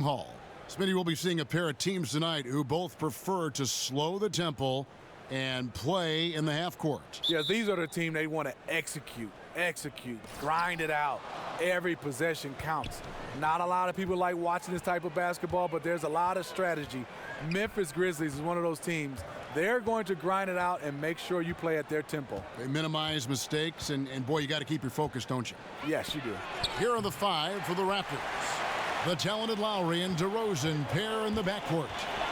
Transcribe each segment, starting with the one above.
Hall. Smitty, will be seeing a pair of teams tonight who both prefer to slow the tempo and play in the half court. Yeah, these are the team they want to execute, grind it out. Every possession counts. Not a lot of people like watching this type of basketball, but there's a lot of strategy. Memphis Grizzlies is one of those teams. They're going to grind it out and make sure you play at their tempo. They minimize mistakes, and boy, you got to keep your focus, don't you? Yes, you do. Here are the five for the Raptors. The talented Lowry and DeRozan pair in the backcourt.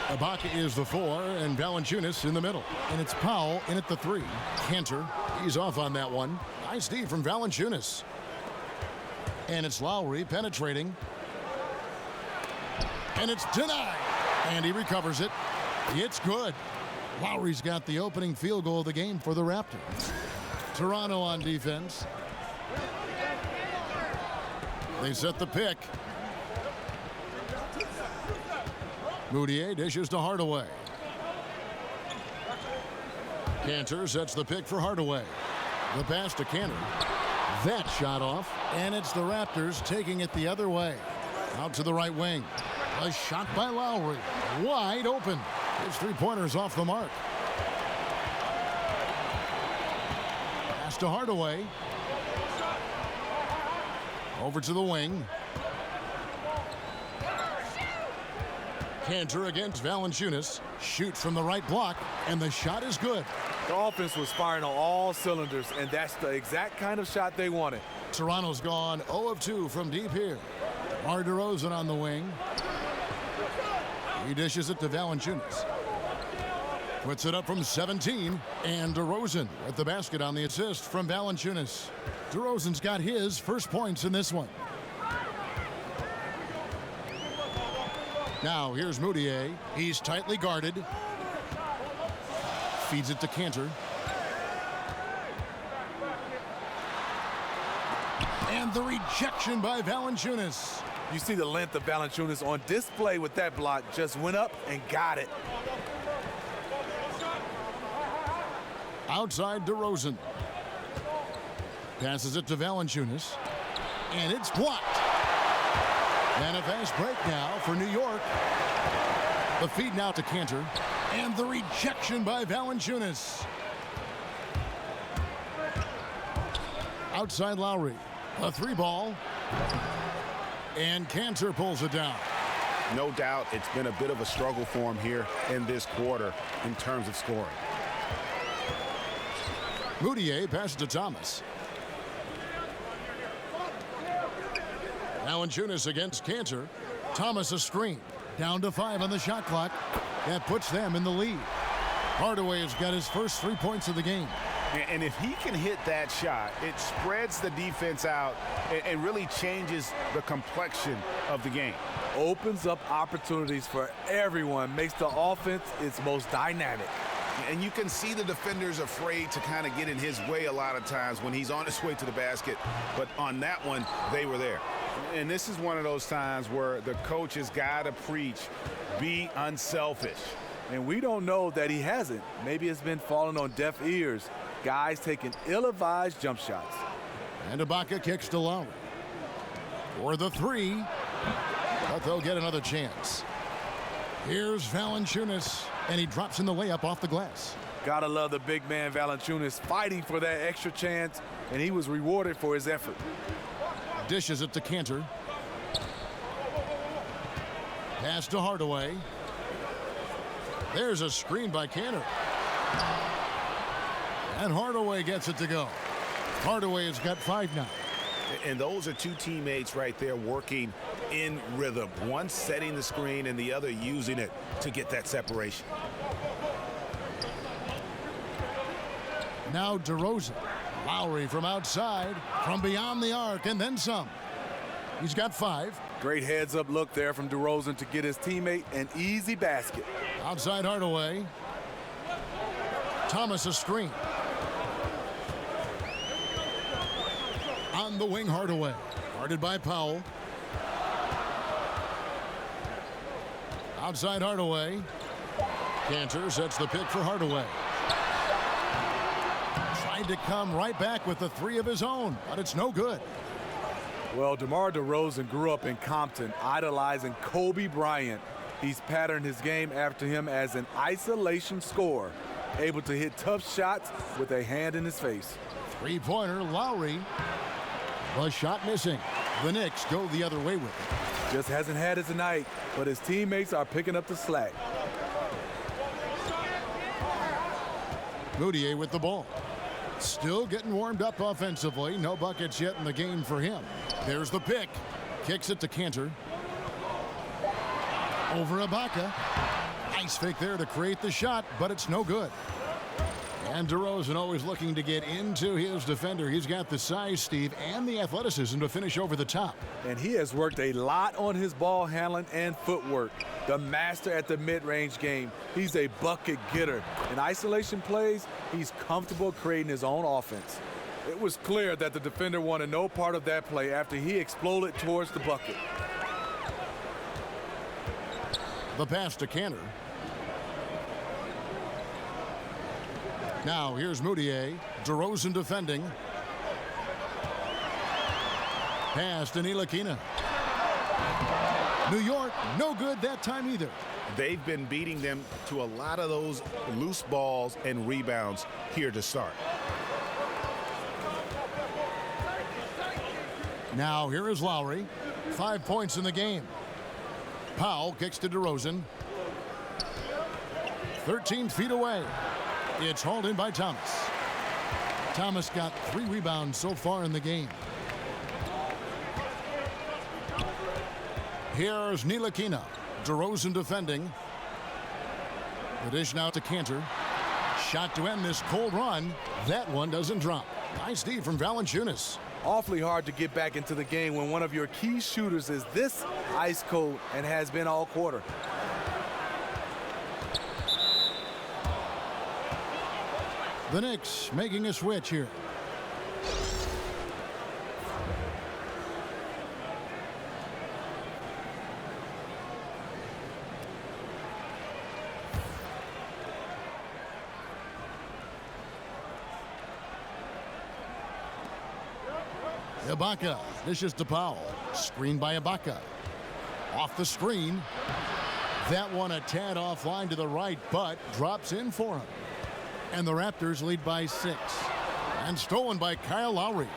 Ibaka is the 4 and Valanciunas in the middle. And it's Powell in at the 3. Cantor, he's off on that one. Nice D from Valanciunas. And it's Lowry penetrating. And it's denied. And he recovers it. It's good. Lowry's got the opening field goal of the game for the Raptors. Toronto on defense. They set the pick. Moutier dishes to Hardaway. Cantor sets the pick for Hardaway. The pass to Cantor. That shot off, and it's the Raptors taking it the other way. Out to the right wing. A shot by Lowry. Wide open. His three-pointers off the mark. Pass to Hardaway. Over to the wing. Cantor against Valanciunas. Shoot from the right block, and the shot is good. The offense was firing on all cylinders, and that's the exact kind of shot they wanted. Toronto's gone 0 of 2 from deep here. DeRozan on the wing. He dishes it to Valanciunas. Puts it up from 17, and DeRozan with the basket on the assist from Valanciunas. DeRozan's got his first points in this one. Now here's Moutier. He's tightly guarded. Feeds it to Cantor. And the rejection by Valanciunas. You see the length of Valanciunas on display with that block. Just went up and got it. Outside DeRozan. Passes it to Valanciunas. And it's blocked. And a fast break now for New York. The feed now to Cantor. And the rejection by Valanciunas. Outside Lowry. A 3-ball. And Cantor pulls it down. No doubt it's been a bit of a struggle for him here in this quarter in terms of scoring. Moutier passes to Thomas. Valanciunas against Cantor. Thomas a screen. Down to 5 on the shot clock. That puts them in the lead. Hardaway has got his first 3 points of the game. And if he can hit that shot, it spreads the defense out and really changes the complexion of the game. Opens up opportunities for everyone. Makes the offense its most dynamic. And you can see the defenders afraid to kind of get in his way a lot of times when he's on his way to the basket. But on that one, they were there. And this is one of those times where the coach has got to preach, be unselfish. And we don't know that he hasn't. Maybe it's been falling on deaf ears. Guys taking ill-advised jump shots. And Ibaka kicks to Lowry. For the 3. But they'll get another chance. Here's Valanciunas. And he drops in the layup off the glass. Gotta love the big man Valanciunas fighting for that extra chance. And he was rewarded for his effort. Dishes it to Cantor. Pass to Hardaway. There's a screen by Cantor. And Hardaway gets it to go. Hardaway has got 5 now. And those are two teammates right there working in rhythm. One setting the screen and the other using it to get that separation. Now DeRozan. Lowry from outside, from beyond the arc, and then some. He's got 5. Great heads-up look there from DeRozan to get his teammate an easy basket. Outside Hardaway. Thomas a screen. On the wing, Hardaway. Guarded by Powell. Outside Hardaway. Cantor sets the pick for Hardaway. Tried to come right back with the 3 of his own, but it's no good. Well, DeMar DeRozan grew up in Compton, idolizing Kobe Bryant. He's patterned his game after him as an isolation scorer, able to hit tough shots with a hand in his face. Three-pointer, Lowry. The shot missing. The Knicks go the other way with it. Just hasn't had it tonight, but his teammates are picking up the slack. Moutier with the ball. Still getting warmed up offensively. No buckets yet in the game for him. There's the pick. Kicks it to Cantor. Over Ibaka. Nice fake there to create the shot, but it's no good. And DeRozan always looking to get into his defender. He's got the size, Steve, and the athleticism to finish over the top. And he has worked a lot on his ball handling and footwork. The master at the mid-range game. He's a bucket getter. In isolation plays, he's comfortable creating his own offense. It was clear that the defender wanted no part of that play after he exploded towards the bucket. The pass to Cantor. Now here's Moutier. DeRozan defending. Pass to Ntilikina. New York, no good that time either. They've been beating them to a lot of those loose balls and rebounds here to start. Now here is Lowry. 5 points in the game. Powell kicks to DeRozan. 13 feet away. It's hauled in by Thomas. Thomas got 3 rebounds so far in the game. Here's Ntilikina. DeRozan defending. The dish now to Cantor. Shot to end this cold run. That one doesn't drop. Nice D from Valanciunas. Awfully hard to get back into the game when one of your key shooters is this ice cold and has been all quarter. The Knicks making a switch here. Ibaka dishes to Powell. Screen by Ibaka. Off the screen. That one a tad offline to the right, but drops in for him. And the Raptors lead by 6. And stolen by Kyle Lowry.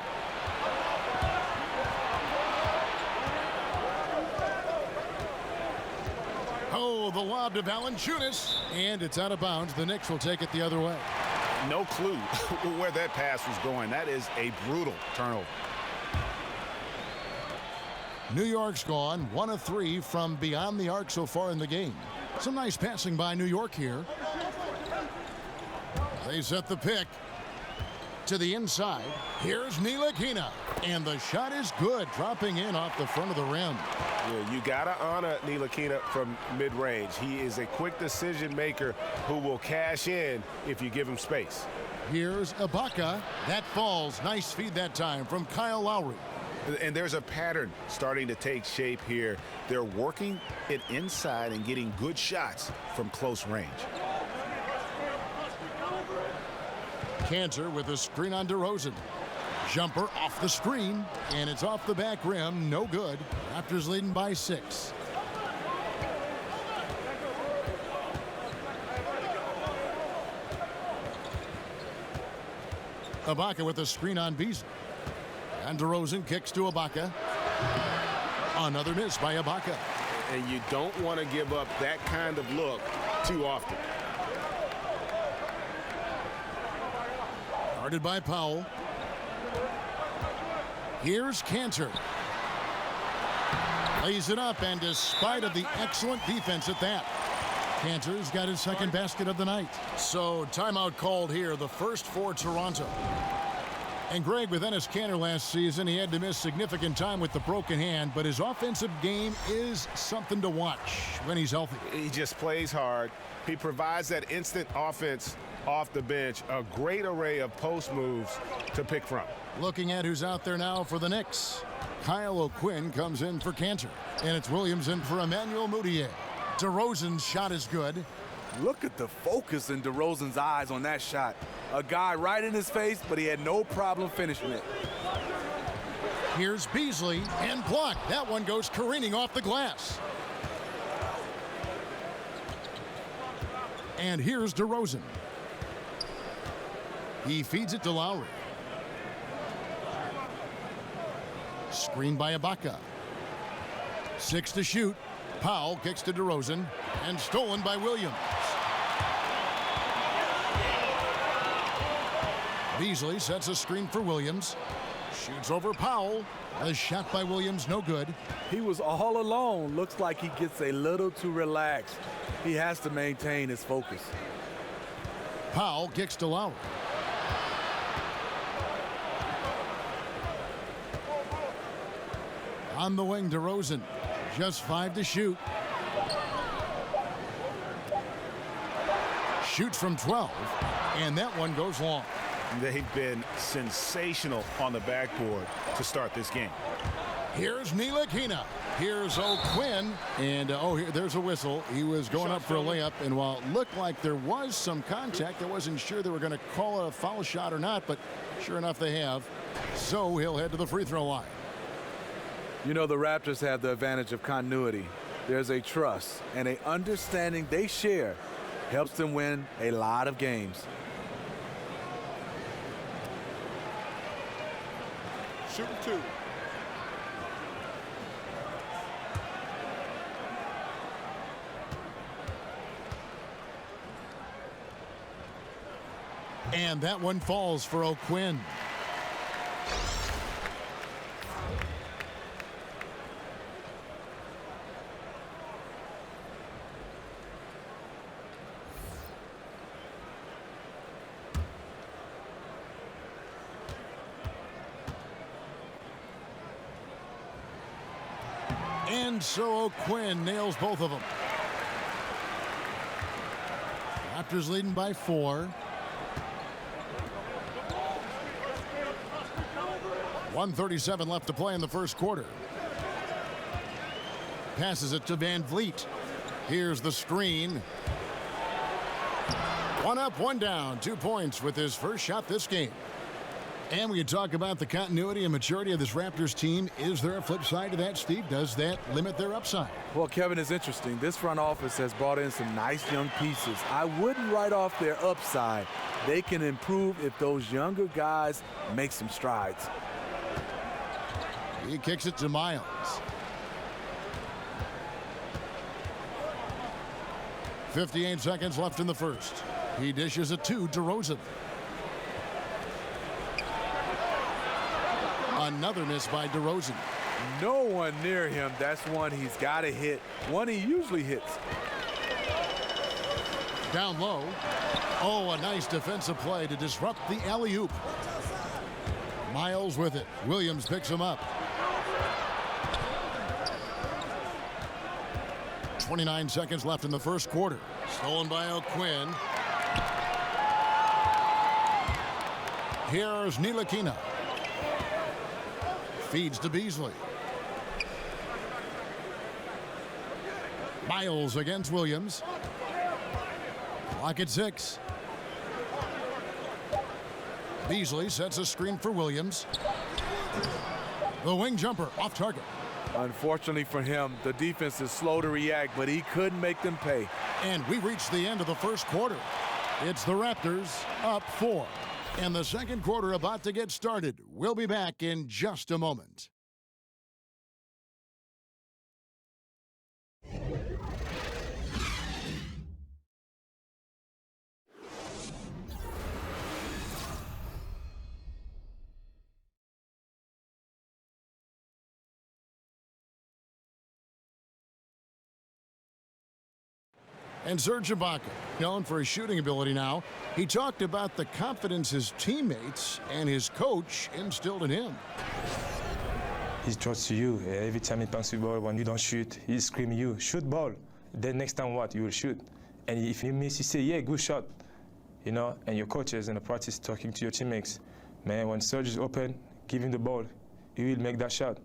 Oh, the lob to Valanciunas. And it's out of bounds. The Knicks will take it the other way. No clue where that pass was going. That is a brutal turnover. New York's gone 1 of 3 from beyond the arc so far in the game. Some nice passing by New York here. They set the pick to the inside. Here's Ntilikina. And the shot is good, dropping in off the front of the rim. Yeah, you got to honor Ntilikina from mid-range. He is a quick decision maker who will cash in if you give him space. Here's Ibaka. That falls. Nice feed that time from Kyle Lowry. And there's a pattern starting to take shape here. They're working it inside and getting good shots from close range. Cantor with a screen on DeRozan. Jumper off the screen, and it's off the back rim. No good. Raptors leading by 6. Ibaka with a screen on Beasley. And DeRozan kicks to Ibaka. Another miss by Ibaka. And you don't want to give up that kind of look too often. Guarded by Powell. Here's Cantor. Lays it up, and despite of the excellent defense at that, Cantor's got his second basket of the night. So timeout called here, the first for Toronto. And Greg, with Enes Kanter last season, he had to miss significant time with the broken hand, but his offensive game is something to watch when he's healthy. He just plays hard. He provides that instant offense off the bench, a great array of post moves to pick from. Looking at who's out there now for the Knicks. Kyle O'Quinn comes in for Cantor, and it's Williams in for Emmanuel Moutier. DeRozan's shot is good. Look at the focus in DeRozan's eyes on that shot. A guy right in his face, but he had no problem finishing it. Here's Beasley and blocked. That one goes careening off the glass. And here's DeRozan. He feeds it to Lowry. Screen by Ibaka. 6 to shoot. Powell kicks to DeRozan and stolen by Williams. Beasley sets a screen for Williams. Shoots over Powell. A shot by Williams, no good. He was all alone. Looks like he gets a little too relaxed. He has to maintain his focus. Powell kicks to Lowry. On the wing, DeRozan. Just 5 to shoot. Shoots from 12, and that one goes long. They've been sensational on the backboard to start this game. Here's Ntilikina. Here's O'Quinn. And, there's a whistle. He was going up for a layup, and while it looked like there was some contact, I wasn't sure they were going to call a foul shot or not, but sure enough they have. So he'll head to the free throw line. You know, the Raptors have the advantage of continuity. There's a trust and an understanding they share helps them win a lot of games. Shooting 2. And that one falls for O'Quinn. And so O'Quinn nails both of them. Raptors leading by 4. 1:37 left to play in the first quarter. Passes it to Van Vliet. Here's the screen. 1 up, 1 down. 2 points with his first shot this game. And we can talk about the continuity and maturity of this Raptors team. Is there a flip side to that, Steve? Does that limit their upside? Well, Kevin, it's interesting. This front office has brought in some nice young pieces. I wouldn't write off their upside. They can improve if those younger guys make some strides. He kicks it to Miles. .58 seconds left in the first. He dishes it to DeRozan. Another miss by DeRozan. No one near him. That's one he's got to hit. One he usually hits. Down low. Oh, a nice defensive play to disrupt the alley-oop. Miles with it. Williams picks him up. 29 seconds left in the first quarter. Stolen by O'Quinn. Here's Ntilikina. Feeds to Beasley. Miles against Williams. Clock at 6. Beasley sets a screen for Williams. The wing jumper off target. Unfortunately for him, the defense is slow to react, but he couldn't make them pay. And we reach the end of the first quarter. It's the Raptors up 4. And the second quarter about to get started. We'll be back in just a moment. And Serge Ibaka, known for his shooting ability now, he talked about the confidence his teammates and his coach instilled in him. He trusts you. Every time he punts the ball, when you don't shoot, he screams you, shoot ball. Then next time what? You will shoot. And if you miss, you say, yeah, good shot. You know, and your coaches in the practice talking to your teammates. Man, when Serge is open, give him the ball. He will make that shot.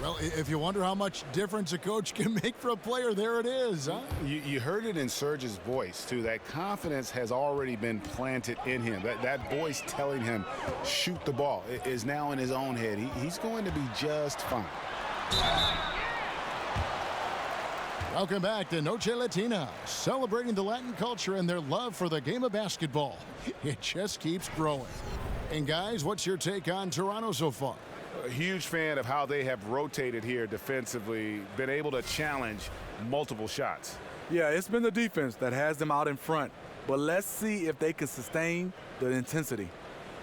Well, if you wonder how much difference a coach can make for a player, there it is, huh? You heard it in Serge's voice, too. That confidence has already been planted in him. That voice telling him, shoot the ball, is now in his own head. He's going to be just fine. Welcome back to Noche Latina, celebrating the Latin culture and their love for the game of basketball. It just keeps growing. And guys, what's your take on Toronto so far? A huge fan of how they have rotated here defensively, been able to challenge multiple shots. Yeah, it's been the defense that has them out in front. But let's see if they can sustain the intensity.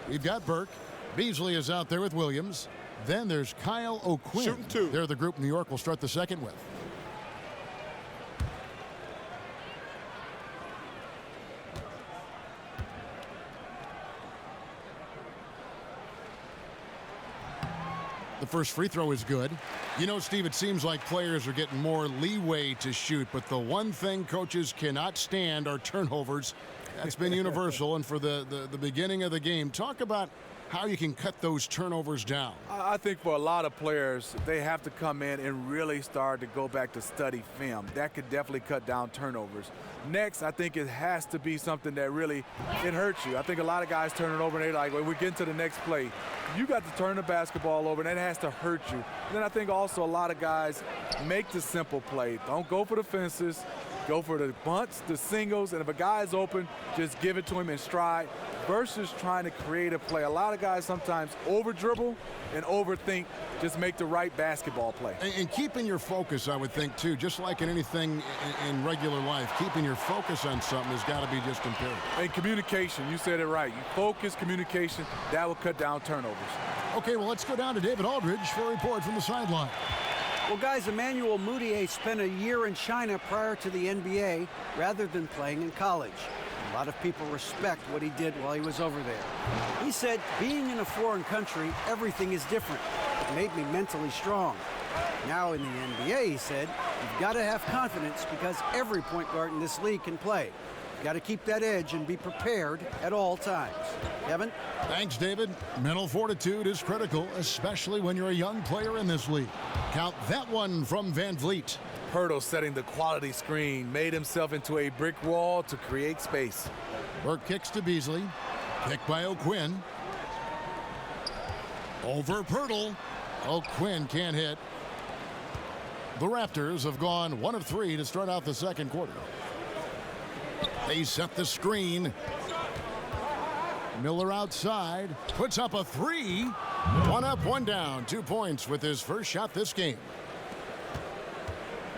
We've got Burke. Beasley is out there with Williams. Then there's Kyle O'Quinn. Shooting two. They're the group New York will start the second with. The first free throw is good. You know, Steve, it seems like players are getting more leeway to shoot, but the one thing coaches cannot stand are turnovers. That's been universal. And for the beginning of the game, talk about how you can cut those turnovers down. I think for a lot of players, they have to come in and really start to go back to study film. That could definitely cut down turnovers. Next, I think it has to be something that really, it hurts you. I think a lot of guys turn it over and they're like, when we get to the next play, you got to turn the basketball over and that has to hurt you. And then I think also a lot of guys make the simple play. Don't go for the fences. Go for the bunts, the singles, and if a guy is open, just give it to him in stride versus trying to create a play. A lot of guys sometimes over-dribble and overthink, just make the right basketball play. And keeping your focus, I would think, too, just like in anything in regular life, keeping your focus on something has got to be just imperative. And communication, you said it right. You focus, communication, that will cut down turnovers. Okay, well, let's go down to David Aldridge for a report from the sideline. Well, guys, Emmanuel Mudiay spent a year in China prior to the NBA rather than playing in college. A lot of people respect what he did while he was over there. He said, being in a foreign country, everything is different. It made me mentally strong. Now in the NBA, he said, you've got to have confidence because every point guard in this league can play. You've got to keep that edge and be prepared at all times. Kevin? Thanks, David. Mental fortitude is critical, especially when you're a young player in this league. Count that one from Van Vliet. Hurdle setting the quality screen, made himself into a brick wall to create space. Burke kicks to Beasley. Kick by O'Quinn. Over Pirtle. O'Quinn can't hit. The Raptors have gone 1 of 3 to start out the second quarter. They set the screen. Miller outside, puts up a 3. 1 up, 1 down, 2 points with his first shot this game.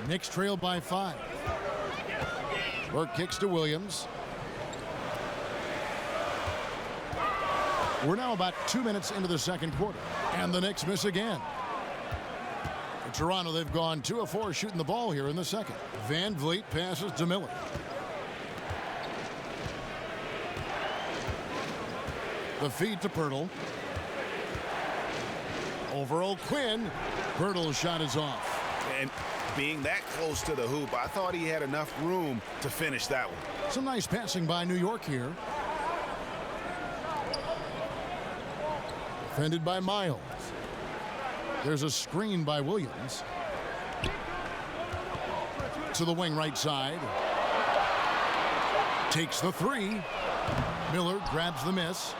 Knicks trail by 5. Burke kicks to Williams. We're now about 2 minutes into the second quarter, and the Knicks miss again. For Toronto, they've gone 2 of 4 shooting the ball here in the second. Van Vliet passes to Miller. The feed to Pirtle. Over O'Quinn. Pirtle's shot is off. And being that close to the hoop, I thought he had enough room to finish that one. Some nice passing by New York here. Defended by Miles. There's a screen by Williams. To the wing right side. Takes the 3. Miller grabs the miss.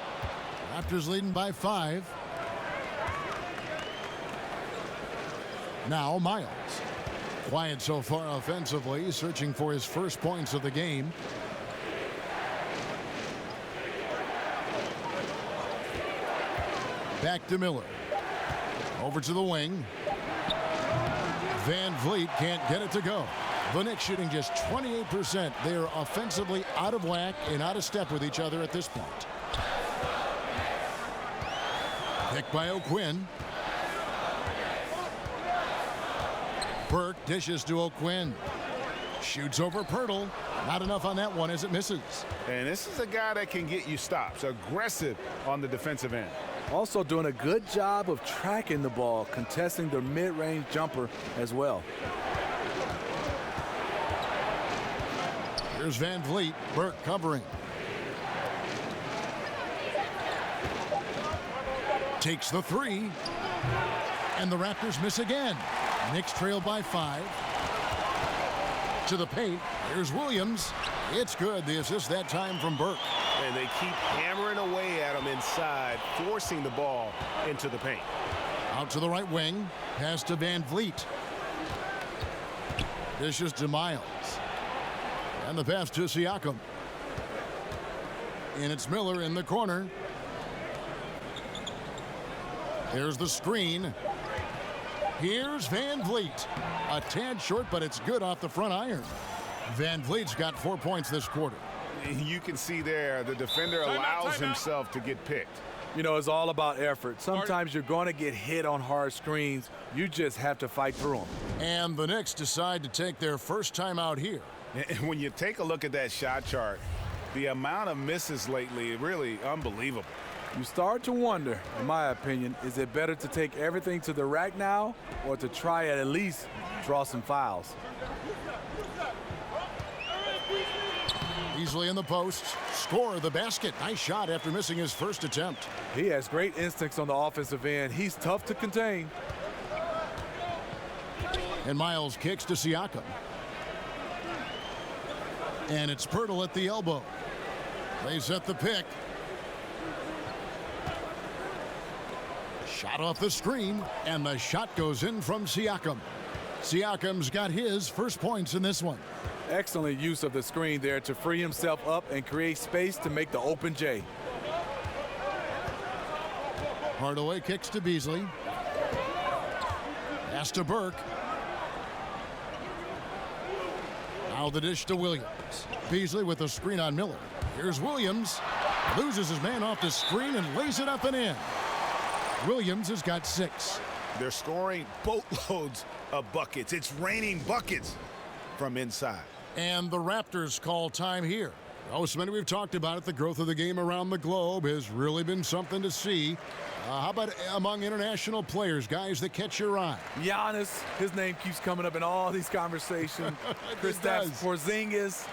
Raptors leading by 5. Now Miles. Quiet so far offensively, searching for his first points of the game. Back to Miller. Over to the wing. Van Vliet can't get it to go. The Knicks shooting just 28%. They are offensively out of whack and out of step with each other at this point. Pick by O'Quinn. Burke dishes to O'Quinn. Shoots over Pirtle. Not enough on that one as it misses. And this is a guy that can get you stops. Aggressive on the defensive end. Also doing a good job of tracking the ball, contesting the mid-range jumper as well. Here's Van Vliet. Burke covering. Takes the 3. And the Raptors miss again. Knicks trail by 5. To the paint. Here's Williams. It's good. The assist that time from Burke. And they keep hammering away at him inside, forcing the ball into the paint. Out to the right wing. Pass to Van Vliet. Dishes to Miles. And the pass to Siakam. And it's Miller in the corner. Here's the screen. Here's Van Vliet. A tad short, but it's good off the front iron. Van Vliet's got 4 points this quarter. You can see there the defender allows himself to get picked. You know, it's all about effort. Sometimes you're going to get hit on hard screens. You just have to fight through them. And the Knicks decide to take their first time out here. And when you take a look at that shot chart, the amount of misses lately, really unbelievable. You start to wonder, in my opinion, is it better to take everything to the rack now or to try at least draw some fouls? Easily in the post. Score the basket. Nice shot after missing his first attempt. He has great instincts on the offensive end. He's tough to contain. And Miles kicks to Siakam. And it's Pirtle at the elbow. They set the pick. Shot off the screen, and the shot goes in from Siakam. Siakam's got his first points in this one. Excellent use of the screen there to free himself up and create space to make the open J. Hardaway kicks to Beasley. Pass to Burke. Now the dish to Williams. Beasley with a screen on Miller. Here's Williams. Loses his man off the screen and lays it up and in. Williams has got 6. They're scoring boatloads of buckets. It's raining buckets from inside. And the Raptors call time here. Oh, so many we've talked about it. The growth of the game around the globe has really been something to see. How about among international players, guys that catch your eye? Giannis, his name keeps coming up in all these conversations. Kristaps Porzingis.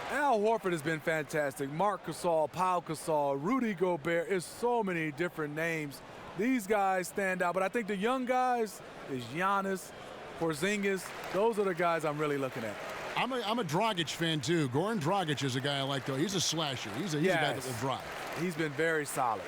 Al Horford has been fantastic. Marc Gasol, Pau Gasol, Rudy Gobert. There's so many different names. These guys stand out, but I think the young guys is Giannis, Porzingis. Those are the guys I'm really looking at. I'm a Dragic fan too. Goran Dragic is a guy I like though. He's a slasher. He's a guy that will drive. He's been very solid.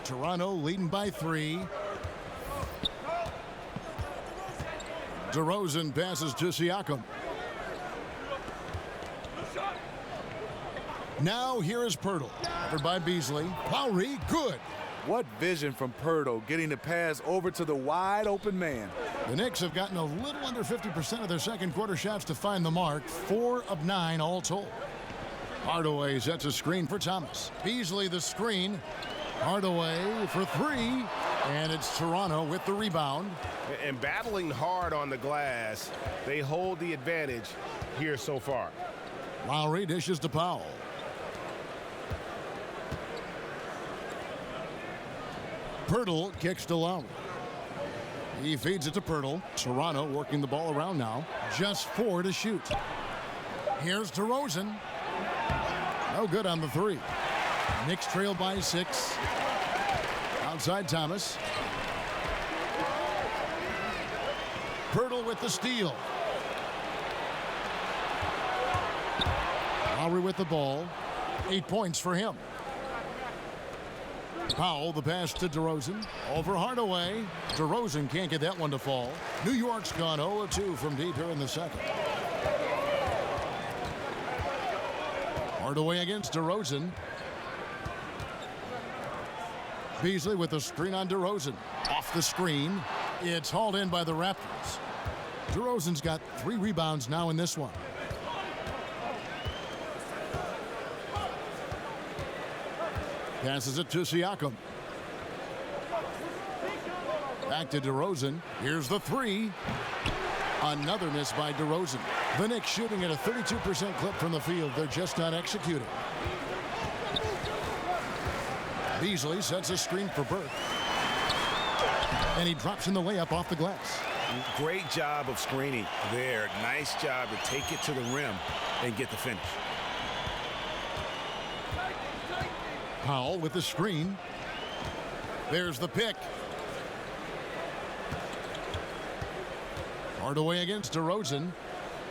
Toronto leading by 3. DeRozan passes to Siakam. Now here is Pirtle. Covered by Beasley. Lowry, good. What vision from Pirtle, getting the pass over to the wide open man. The Knicks have gotten a little under 50% of their second quarter shots to find the mark. 4 of 9 all told. Hardaway sets a screen for Thomas. Beasley the screen. Hardaway for 3, and it's Toronto with the rebound. And battling hard on the glass, they hold the advantage here so far. Lowry dishes to Powell. Pirtle kicks to Lowry. He feeds it to Pirtle. Toronto working the ball around now. Just 4 to shoot. Here's DeRozan. No good on the 3. Knicks trail by 6. Outside Thomas. Pirtle with the steal. Lowry with the ball. 8 points for him. Powell, the pass to DeRozan. Over Hardaway. DeRozan can't get that one to fall. New York's gone 0-2 from deep here in the second. Hardaway against DeRozan. Beasley with a screen on DeRozan. Off the screen. It's hauled in by the Raptors. DeRozan's got 3 rebounds now in this one. Passes it to Siakam. Back to DeRozan. Here's the three. Another miss by DeRozan. The Knicks shooting at a 32% clip from the field. They're just not executing. Beasley sets a screen for Burke. And he drops in the layup off the glass. Great job of screening there. Nice job to take it to the rim and get the finish. Powell with the screen. There's the pick. Hardaway against DeRozan.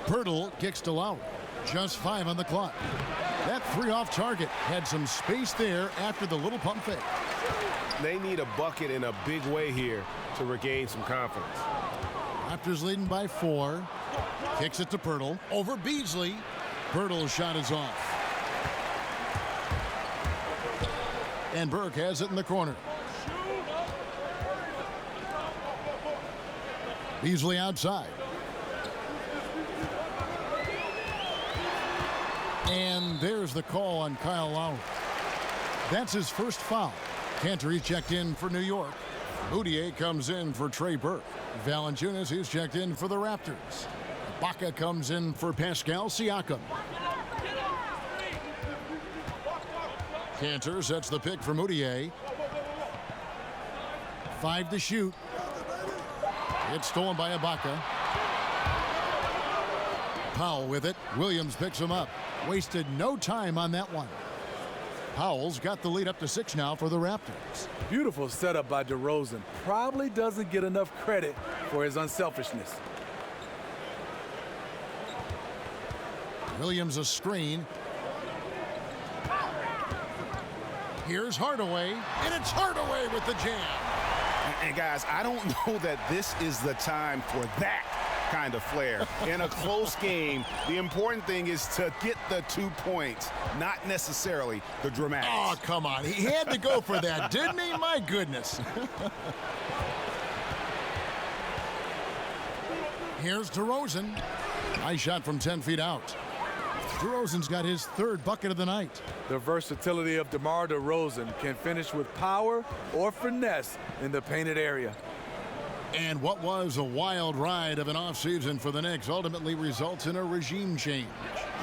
Pirtle kicks to Lowry. Just 5 on the clock. That three off target had some space there after the little pump fake. They need a bucket in a big way here to regain some confidence. Raptors leading by 4. Kicks it to Pirtle. Over Beasley. Pirtle's shot is off. And Burke has it in the corner. Beasley outside. And there's the call on Kyle Lowry. That's his first foul. Cantor, he's checked in for New York. Moutier comes in for Trey Burke. Valanciunas, he's checked in for the Raptors. Ibaka comes in for Pascal Siakam. Cantor sets the pick for Moutier. 5 to shoot. It's stolen by Ibaka. Powell with it. Williams picks him up. Wasted no time on that one. Powell's got the lead up to 6 now for the Raptors. Beautiful setup by DeRozan. Probably doesn't get enough credit for his unselfishness. Williams a screen. Here's Hardaway, and it's Hardaway with the jam. And guys, I don't know that this is the time for that kind of flair. In a close game, the important thing is to get the 2 points, not necessarily the dramatics. Oh, come on. He had to go for that, didn't he? My goodness. Here's DeRozan. Nice shot from 10 feet out. DeRozan's got his 3rd bucket of the night. The versatility of DeMar DeRozan can finish with power or finesse in the painted area. And what was a wild ride of an offseason for the Knicks ultimately results in a regime change.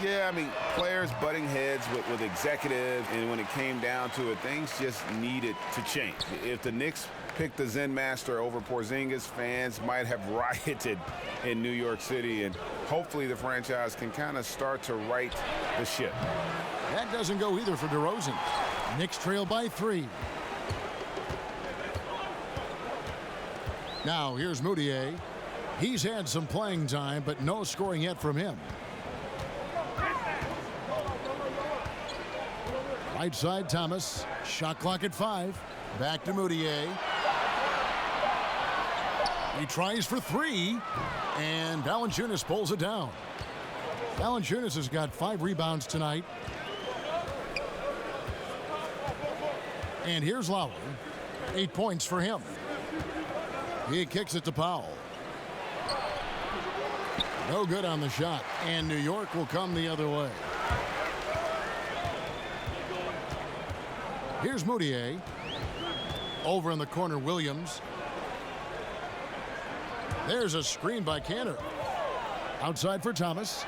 Yeah, I mean, players butting heads with executives, and when it came down to it, things just needed to change. If the Knicks picked the Zen Master over Porzingis, fans might have rioted in New York City, and hopefully the franchise can kind of start to right the ship. That doesn't go either for DeRozan. Knicks trail by 3. Now here's Moutier. He's had some playing time, but no scoring yet from him. Right side Thomas. Shot clock at 5. Back to Moutier. He tries for 3, and Valanciunas pulls it down. Valanciunas has got 5 rebounds tonight. And here's Lowry. 8 points for him. He kicks it to Powell. No good on the shot, and New York will come the other way. Here's Moutier. Over in the corner, Williams. There's a screen by Cantor. Outside for Thomas.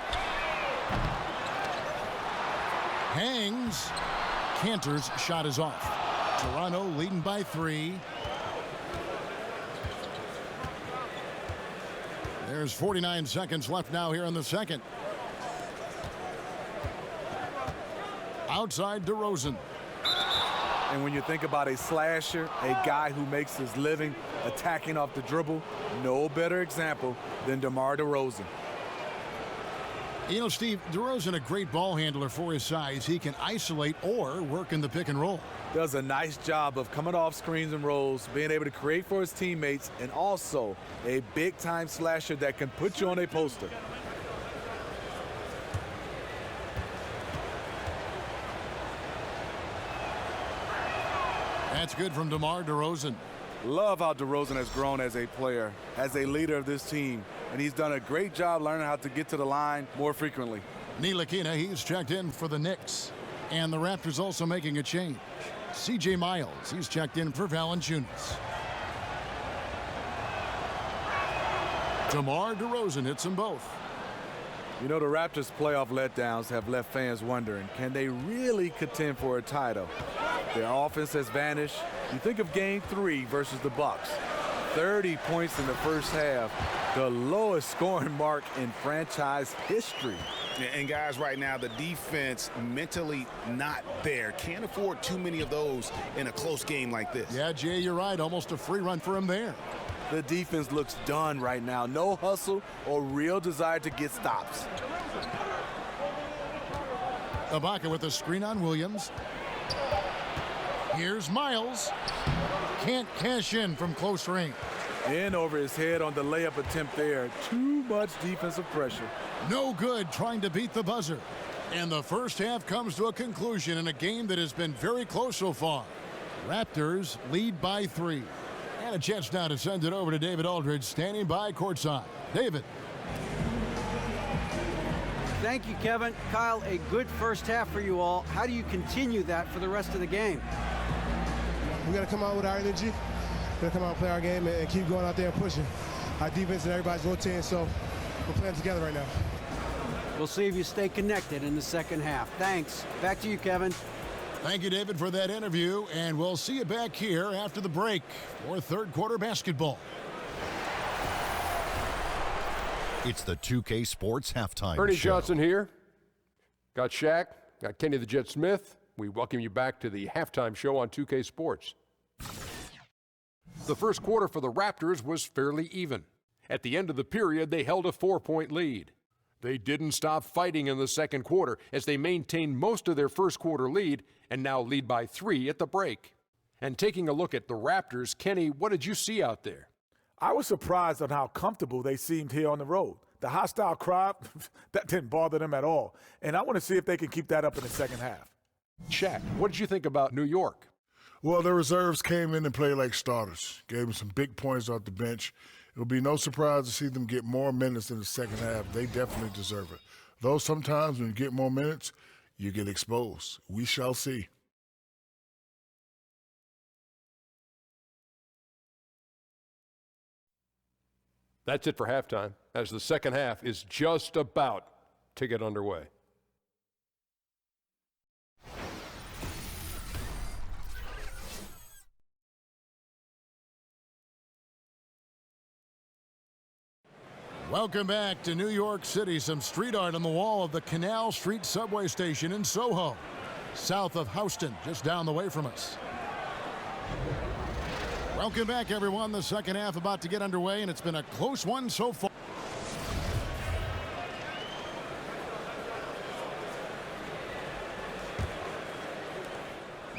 Hangs. Cantor's shot is off. Toronto leading by 3. There's 49 seconds left now here in the second. Outside DeRozan. And when you think about a slasher, a guy who makes his living attacking off the dribble, no better example than DeMar DeRozan. You know, Steve, DeRozan a great ball handler for his size. He can isolate or work in the pick and roll. Does a nice job of coming off screens and rolls, being able to create for his teammates, and also a big-time slasher that can put you on a poster. That's good from DeMar DeRozan. Love how DeRozan has grown as a player, as a leader of this team, and he's done a great job learning how to get to the line more frequently. Ntilikina, he's checked in for the Knicks. And the Raptors also making a change. C.J. Miles, he's checked in for Valanciunas. DeMar DeRozan hits them both. You know, the Raptors' playoff letdowns have left fans wondering, can they really contend for a title? Their offense has vanished. You think of Game 3 versus the Bucks. 30 points in the first half, the lowest scoring mark in franchise history. And guys, right now, the defense mentally not there. Can't afford too many of those in a close game like this. Yeah, Jay, you're right. Almost a free run for him there. The defense looks done right now. No hustle or real desire to get stops. Ibaka with a screen on Williams. Here's Miles. Can't cash in from close range. In over his head on the layup attempt there. Too much defensive pressure. No good trying to beat the buzzer. And the first half comes to a conclusion in a game that has been very close so far. Raptors lead by 3. And a chance now to send it over to David Aldridge, standing by courtside. David. Thank you, Kevin. Kyle, a good first half for you all. How do you continue that for the rest of the game? We got to come out with our energy. We got to come out and play our game and keep going out there and pushing. Our defense and everybody's rotating, so we're playing together right now. We'll see if you stay connected in the second half. Thanks. Back to you, Kevin. Thank you, David, for that interview, and we'll see you back here after the break for third quarter basketball. It's the 2K Sports Halftime Ernie Show. Johnson here. Got Shaq, got Kenny the Jet Smith. We welcome you back to the halftime show on 2K Sports. The first quarter for the Raptors was fairly even. At the end of the period, they held a 4-point lead. They didn't stop fighting in the second quarter as they maintained most of their first quarter lead and now lead by 3 at the break. And taking a look at the Raptors, Kenny, what did you see out there? I was surprised on how comfortable they seemed here on the road. The hostile crowd, that didn't bother them at all. And I want to see if they can keep that up in the second half. Shaq, what did you think about New York? Well, the reserves came in and played like starters. Gave them some big points off the bench. It'll be no surprise to see them get more minutes in the second half. They definitely deserve it. Though sometimes when you get more minutes, you get exposed. We shall see. That's it for halftime, as the second half is just about to get underway. Welcome back to New York City. Some street art on the wall of the Canal Street subway station in Soho, south of Houston, just down the way from us. Welcome back, everyone. The second half about to get underway, and it's been a close one so far.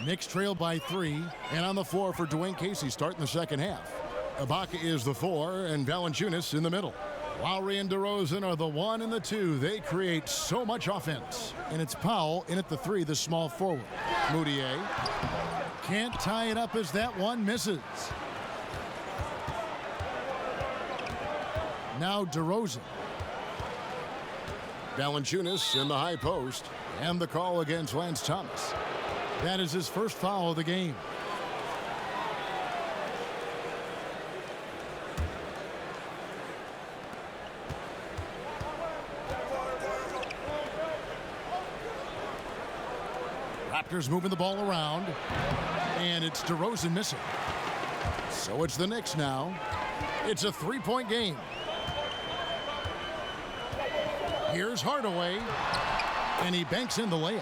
Knicks trail by 3, and on the floor for Dwayne Casey starting the second half. Ibaka is the 4, and Valanciunas in the middle. Lowry and DeRozan are the 1 and the 2. They create so much offense. And it's Powell in at the 3, the small forward. Moutier can't tie it up as that one misses. Now DeRozan. Valanciunas in the high post. And the call against Lance Thomas. That is his first foul of the game. Raptors moving the ball around, and it's DeRozan missing. So it's the Knicks now. It's a 3-point game. Here's Hardaway, and he banks in the layup.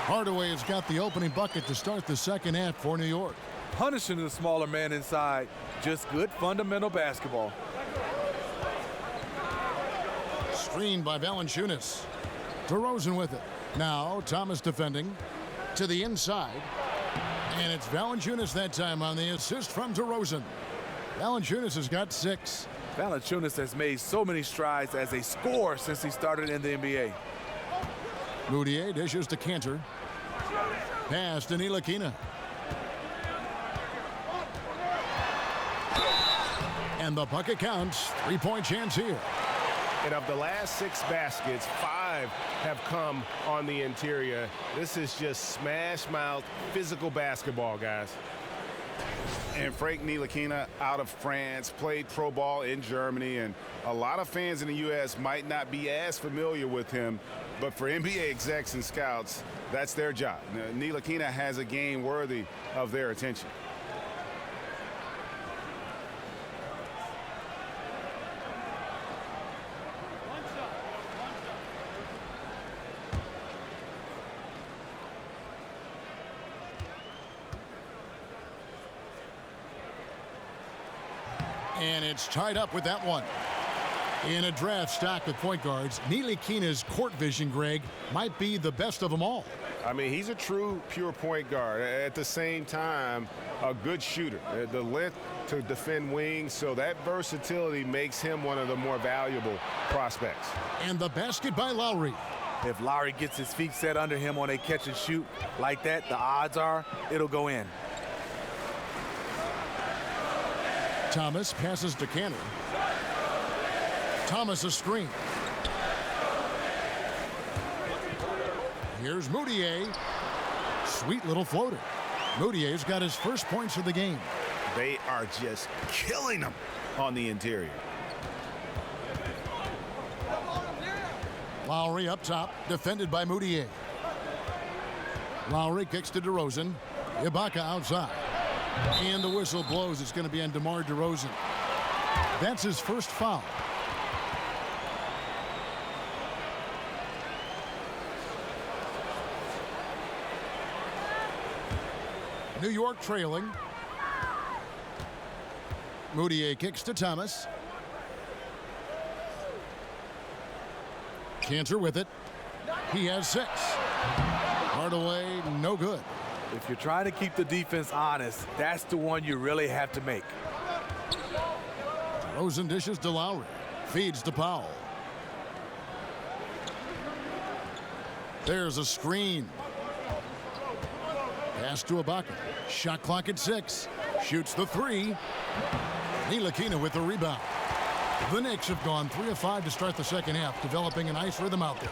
Hardaway has got the opening bucket to start the second half for New York. Punishing the smaller man inside. Just good fundamental basketball. Screened by Valanciunas. DeRozan with it. Now Thomas defending. To the inside, and it's Valanciunas that time on the assist from DeRozan. Valanciunas has got 6. Valanciunas has made so many strides as a scorer since he started in the NBA. Moutier dishes to Cantor. Pass to Ntilikina. And the bucket counts. 3-point chance here. And of the last 6 baskets, 5 have come on the interior. This is just smash mouth, physical basketball, guys. And Frank Ntilikina out of France, played pro ball in Germany, and a lot of fans in the U.S. might not be as familiar with him, but for NBA execs and scouts, that's their job. Ntilikina has a game worthy of their attention. And it's tied up with that one. In a draft stacked with point guards, Ntilikina's court vision, Greg, might be the best of them all. I mean, he's a true pure point guard. At the same time, a good shooter. The length to defend wings, so that versatility makes him one of the more valuable prospects. And the basket by Lowry. If Lowry gets his feet set under him on a catch and shoot like that, the odds are it'll go in. Thomas passes to Kanter. Thomas a screen. Here's Moutier. Sweet little floater. Moutier's got his first points of the game. They are just killing him on the interior. Lowry up top, defended by Moutier. Lowry kicks to DeRozan. Ibaka outside. And the whistle blows. It's going to be on DeMar DeRozan. That's his first foul. New York trailing. Moutier kicks to Thomas. Kanter with it. He has 6. Hardaway, no good. If you're trying to keep the defense honest, that's the one you really have to make. Rosen dishes to Lowry. Feeds to Powell. There's a screen. Pass to Ibaka. Shot clock at 6. Shoots the 3. Ntilikina with the rebound. The Knicks have gone 3 of 5 to start the second half, developing a nice rhythm out there.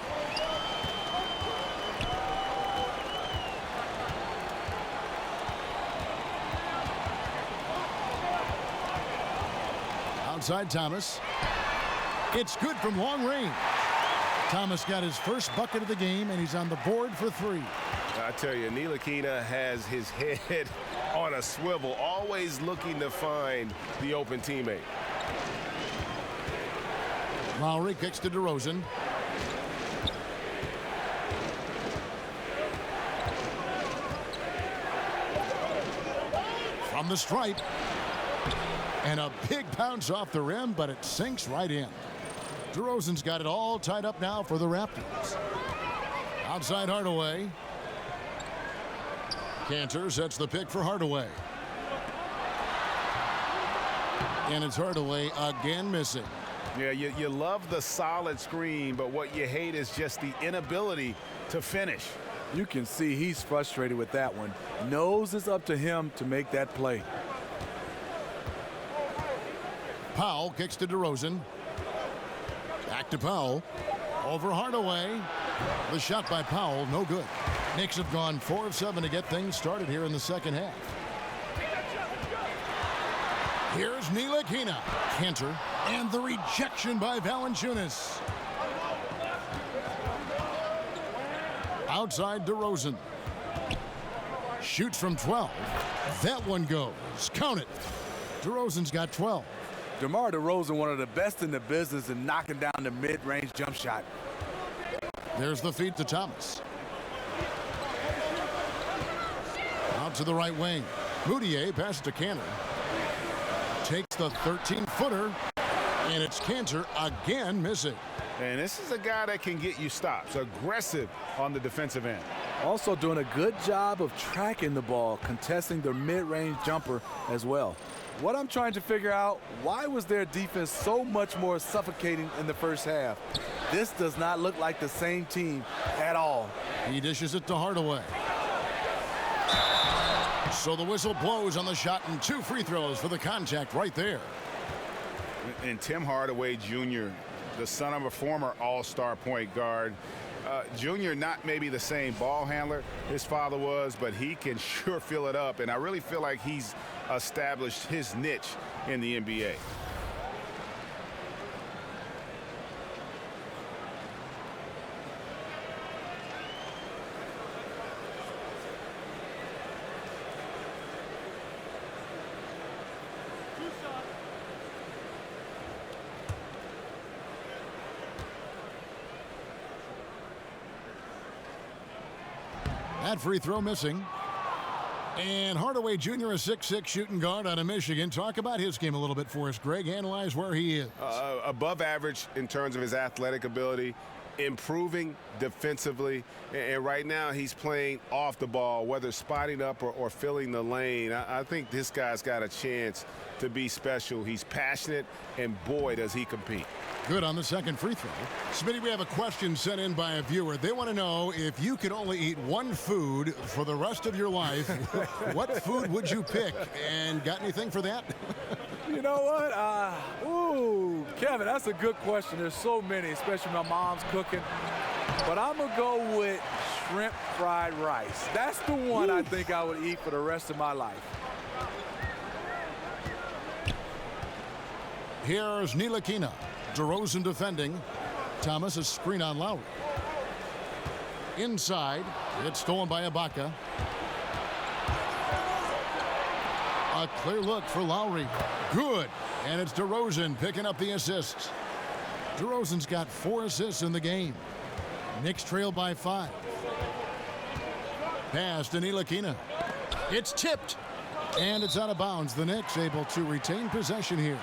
Outside Thomas. It's good from long range. Thomas got his first bucket of the game, and he's on the board for 3. I tell you, Ntilikina has his head on a swivel, always looking to find the open teammate. Lowry kicks to DeRozan. From the stripe. And a big bounce off the rim, but it sinks right in. DeRozan's got it all tied up now for the Raptors. Outside Hardaway. Kanter sets the pick for Hardaway. And it's Hardaway again missing. Yeah, you love the solid screen, but what you hate is just the inability to finish. You can see he's frustrated with that one. Knows it's up to him to make that play. Powell kicks to DeRozan. Back to Powell. Over Hardaway. The shot by Powell, no good. Knicks have gone 4 of 7 to get things started here in the second half. Here's Ntilikina. Kanter. And the rejection by Valanciunas. Outside DeRozan. Shoots from 12. That one goes. Count it. DeRozan's got 12. DeMar DeRozan, one of the best in the business in knocking down the mid-range jump shot. There's the feed to Thomas. Out to the right wing. Moutier passes to Kanter. Takes the 13-footer. And it's Kanter again missing. And this is a guy that can get you stops. Aggressive on the defensive end. Also doing a good job of tracking the ball, contesting the mid-range jumper as well. What I'm trying to figure out, why was their defense so much more suffocating in the first half? This does not look like the same team at all. He dishes it to Hardaway. So the whistle blows on the shot and 2 free throws for the contact right there. And Tim Hardaway Jr., the son of a former all-star point guard, Junior, not maybe the same ball handler his father was, but he can sure fill it up. And I really feel like he's established his niche in the NBA. That free throw missing. And Hardaway Jr., a 6'6" shooting guard out of Michigan. Talk about his game a little bit for us, Greg. Analyze where he is. Above average in terms of his athletic ability, improving defensively, and right now he's playing off the ball, whether spotting up or filling the lane. I think this guy's got a chance to be special. He's passionate, and boy, does he compete. Good on the second free throw. Smitty, we have a question sent in by a viewer. They want to know, if you could only eat one food for the rest of your life, what food would you pick? And got anything for that? You know what? Kevin, that's a good question. There's so many, especially my mom's cooking. But I'm going to go with shrimp fried rice. That's the one I think I would eat for the rest of my life. Here's Ntilikina. DeRozan defending. Thomas, a screen on Lowry. Inside, it's stolen by Ibaka. A clear look for Lowry. Good. And it's DeRozan picking up the assists. DeRozan's got 4 assists in the game. Knicks trail by 5. Pass to Ntilikina. It's tipped. And it's out of bounds. The Knicks able to retain possession here.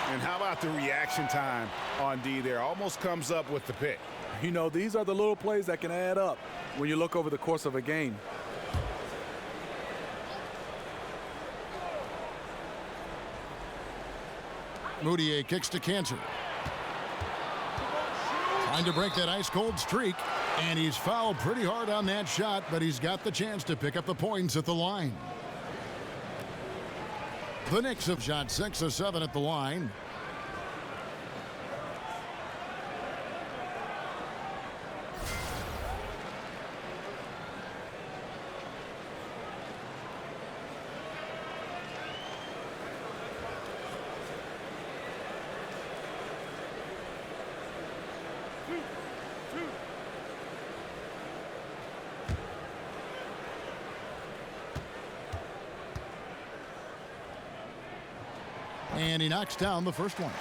And how about the reaction time on D there? Almost comes up with the pick. You know, these are the little plays that can add up when you look over the course of a game. Moutier kicks to Cantor. Trying to break that ice-cold streak. And he's fouled pretty hard on that shot, but he's got the chance to pick up the points at the line. The Knicks have shot 6 of 7 at the line. And he knocks down the first one.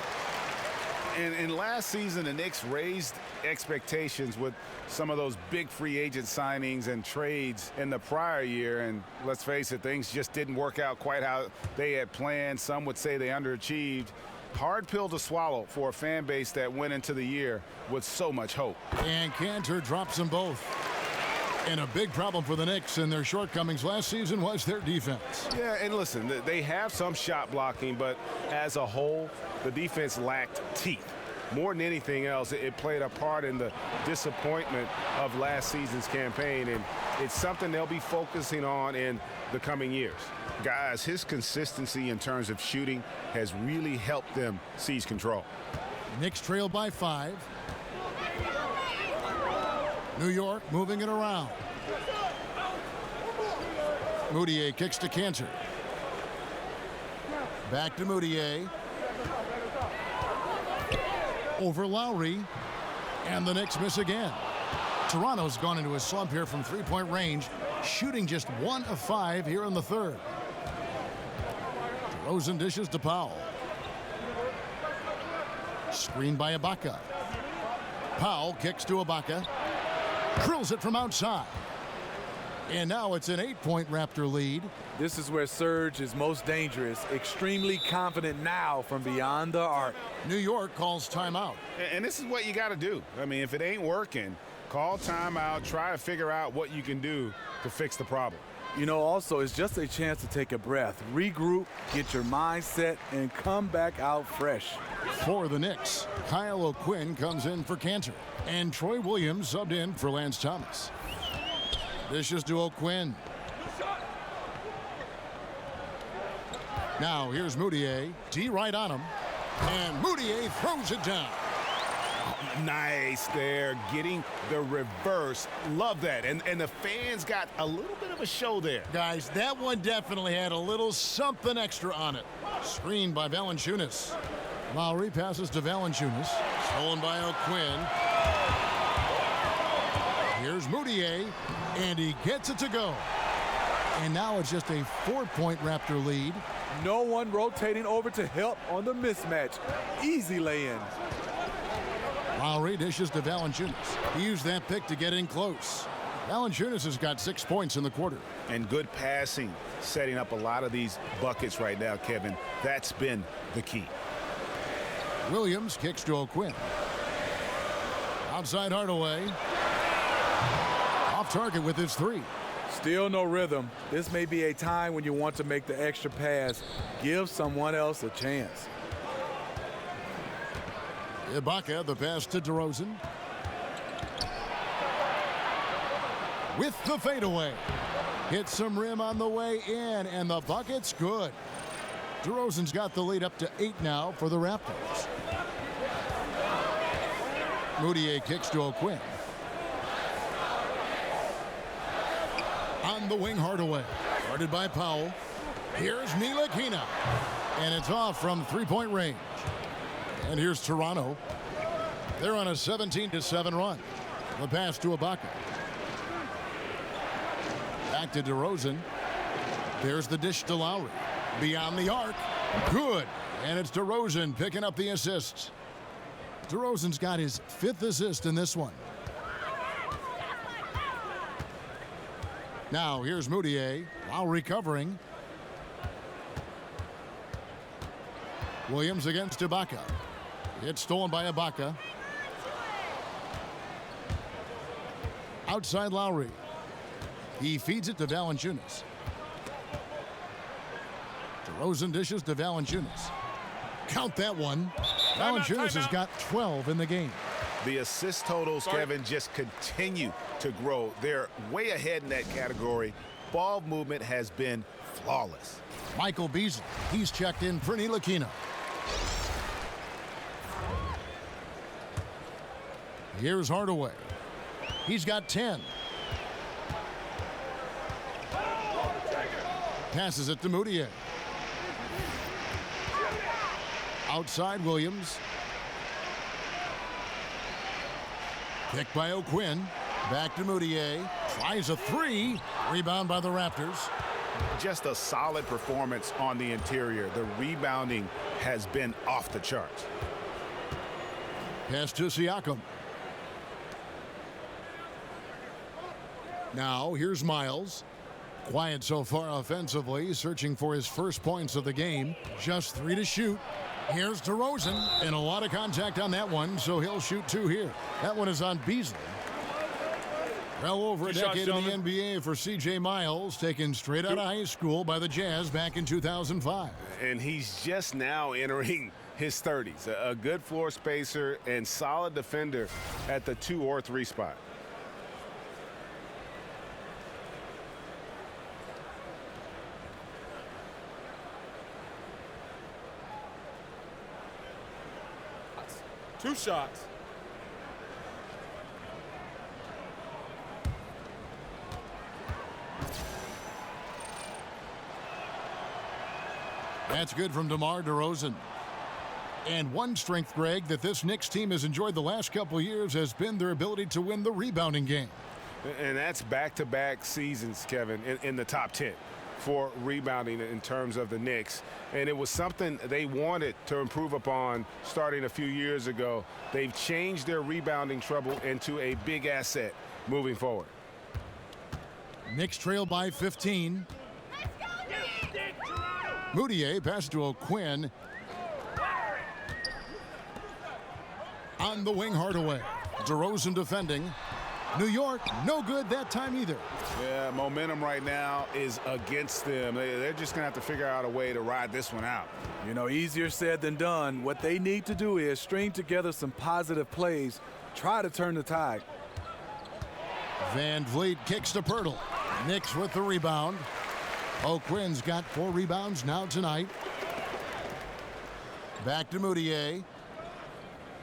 And last season, the Knicks raised expectations with some of those big free agent signings and trades in the prior year. And let's face it, things just didn't work out quite how they had planned. Some would say they underachieved. Hard pill to swallow for a fan base that went into the year with so much hope. And Cantor drops them both. And a big problem for the Knicks and their shortcomings last season was their defense. Yeah, and listen, they have some shot blocking, but as a whole, the defense lacked teeth. More than anything else, it played a part in the disappointment of last season's campaign, and it's something they'll be focusing on in the coming years. Guys, his consistency in terms of shooting has really helped them seize control. Knicks trail by 5. New York moving it around. Moutier kicks to Cantor. Back to Moutier. Over Lowry. And the Knicks miss again. Toronto's gone into a slump here from three-point range, shooting just 1 of 5 here in the third. DeRozan dishes to Powell. Screen by Ibaka. Powell kicks to Ibaka. Drills it from outside. And now it's an 8-point Raptor lead. This is where Serge is most dangerous. Extremely confident now from beyond the arc. New York calls timeout. And this is what you got to do. I mean, if it ain't working, call timeout, try to figure out what you can do to fix the problem. You know, also, it's just a chance to take a breath, regroup, get your mind set, and come back out fresh. For the Knicks, Kyle O'Quinn comes in for Cantor. And Troy Williams subbed in for Lance Thomas. Dishes to O'Quinn. Now here's Moutier. D right on him. And Moutier throws it down. Nice there, getting the reverse. Love that. And the fans got a little bit of a show there. Guys, that one definitely had a little something extra on it. Screened by Valanciunas. Lowry passes to Valanciunas. Stolen by O'Quinn. Here's Moutier, and he gets it to go. And now it's just a 4-point Raptor lead. No one rotating over to help on the mismatch. Easy lay-in. Lowry dishes to Valanciunas. He used that pick to get in close. Valanciunas has got 6 points in the quarter. And good passing, setting up a lot of these buckets right now, Kevin. That's been the key. Williams kicks to O'Quinn. Outside Hardaway. Off target with his 3. Still no rhythm. This may be a time when you want to make the extra pass. Give someone else a chance. Ibaka, the pass to DeRozan. With the fadeaway. Hits some rim on the way in, and the bucket's good. DeRozan's got the lead up to 8 now for the Raptors. Moutier kicks to O'Quinn. On the wing, Hardaway. Guarded by Powell. Here's Ntilikina. And it's off from 3-point range. And here's Toronto. They're on a 17-7 run. The pass to Ibaka. Back to DeRozan. There's the dish to Lowry. Beyond the arc. Good. And it's DeRozan picking up the assists. DeRozan's got his 5th assist in this one. Now here's Moutier. Lowry covering. Williams against Ibaka. It's stolen by Ibaka. Outside Lowry. He feeds it to Valanciunas. DeRozan dishes to Valanciunas. Count that one. Valanciunas has got 12 in the game. The assist totals, Kevin, just continue to grow. They're way ahead in that category. Ball movement has been flawless. Michael Beasley, he's checked in for Ntilikina. Here's Hardaway. He's got 10. Passes it to Moutier. Outside Williams. Picked by O'Quinn. Back to Moutier. Tries a 3. Rebound by the Raptors. Just a solid performance on the interior. The rebounding has been off the charts. Pass to Siakam. Now here's Miles. Quiet so far offensively, searching for his first points of the game. Just 3 to shoot. Here's DeRozan, and a lot of contact on that one, so he'll shoot 2 here. That one is on Beasley. Well over a decade in the NBA for C.J. Miles, taken straight out of high school by the Jazz back in 2005. And he's just now entering his 30s. A good floor spacer and solid defender at the 2 or 3 spot. Two shots. That's good from DeMar DeRozan. And one strength, Greg, that this Knicks team has enjoyed the last couple of years has been their ability to win the rebounding game. And that's back-to-back seasons, Kevin, in the top 10 for rebounding in terms of the Knicks. And it was something they wanted to improve upon starting a few years ago. They've changed their rebounding trouble into a big asset moving forward. Knicks trail by 15. Moutier pass to O'Quinn. On the wing, Hardaway. DeRozan defending. New York, no good that time either. Yeah, momentum right now is against them. They're just going to have to figure out a way to ride this one out. You know, easier said than done. What they need to do is string together some positive plays, try to turn the tide. Van Vliet kicks to Pirtle. Knicks with the rebound. O'Quinn's got 4 rebounds now tonight. Back to Moutier.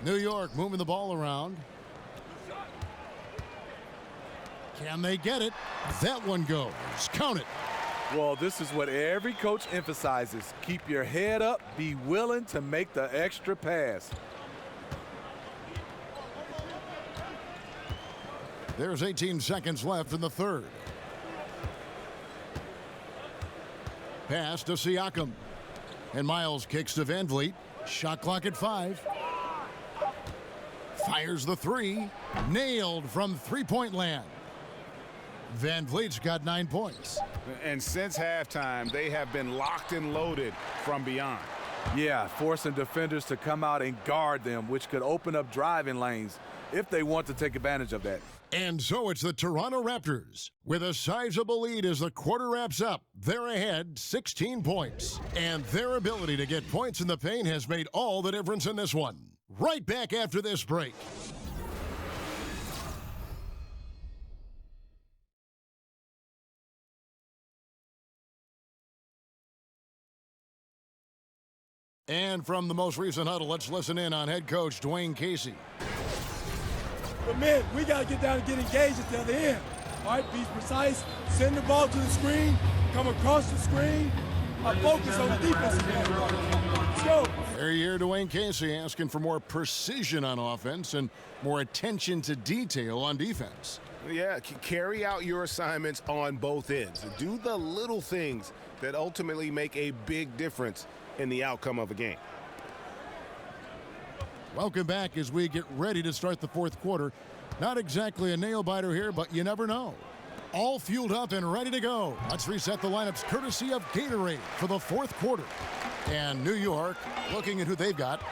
New York moving the ball around. Can they get it? That one goes. Count it. Well, this is what every coach emphasizes. Keep your head up. Be willing to make the extra pass. There's 18 seconds left in the third. Pass to Siakam. And Miles kicks to Van Vliet. Shot clock at 5. Fires the three. Nailed from three-point land. Van Vliet's got 9 points. And since halftime, they have been locked and loaded from beyond. Yeah, forcing defenders to come out and guard them, which could open up driving lanes if they want to take advantage of that. And so it's the Toronto Raptors with a sizable lead as the quarter wraps up. They're ahead 16 points. And their ability to get points in the paint has made all the difference in this one. Right back after this break. And from the most recent huddle, let's listen in on head coach Dwayne Casey. But, man, we got to get down and get engaged at the other end. All right, be precise, send the ball to the screen, come across the screen, focus on the defensive end. Let's go. There you hear Dwayne Casey asking for more precision on offense and more attention to detail on defense. Yeah, carry out your assignments on both ends. Do the little things that ultimately make a big difference in the outcome of a game. Welcome back as we get ready to start the fourth quarter. Not exactly a nail-biter here, but you never know. All fueled up and ready to go. Let's reset the lineups courtesy of Gatorade for the fourth quarter. And New York, looking at who they've got.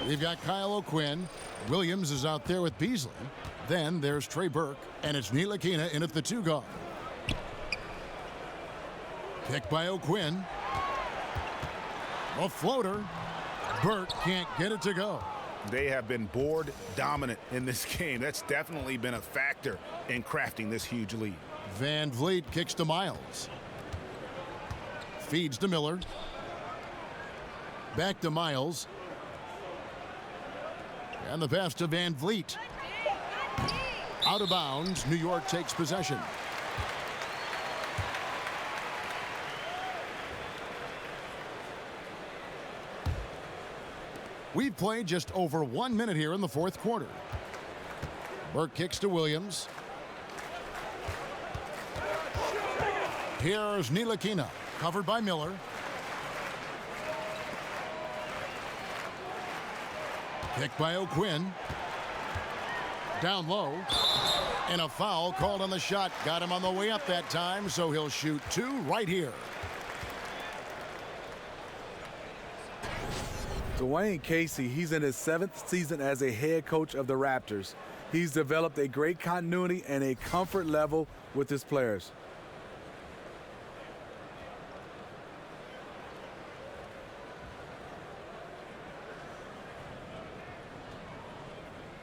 They've got Kyle O'Quinn. Williams is out there with Beasley. Then there's Trey Burke, and it's Ntilikina in at the 2 guard. Picked by O'Quinn. A floater. Burke can't get it to go. They have been board dominant in this game. That's definitely been a factor in crafting this huge lead. Van Vliet kicks to Miles. Feeds to Miller. Back to Miles. And the pass to Van Vliet. Out of bounds. New York takes possession. We've played just over 1 minute here in the fourth quarter. Burke kicks to Williams. Here's Ntilikina, covered by Miller. Picked by O'Quinn. Down low. And a foul called on the shot. Got him on the way up that time, so he'll shoot 2 right here. Dwayne Casey, he's in his 7th season as a head coach of the Raptors. He's developed a great continuity and a comfort level with his players.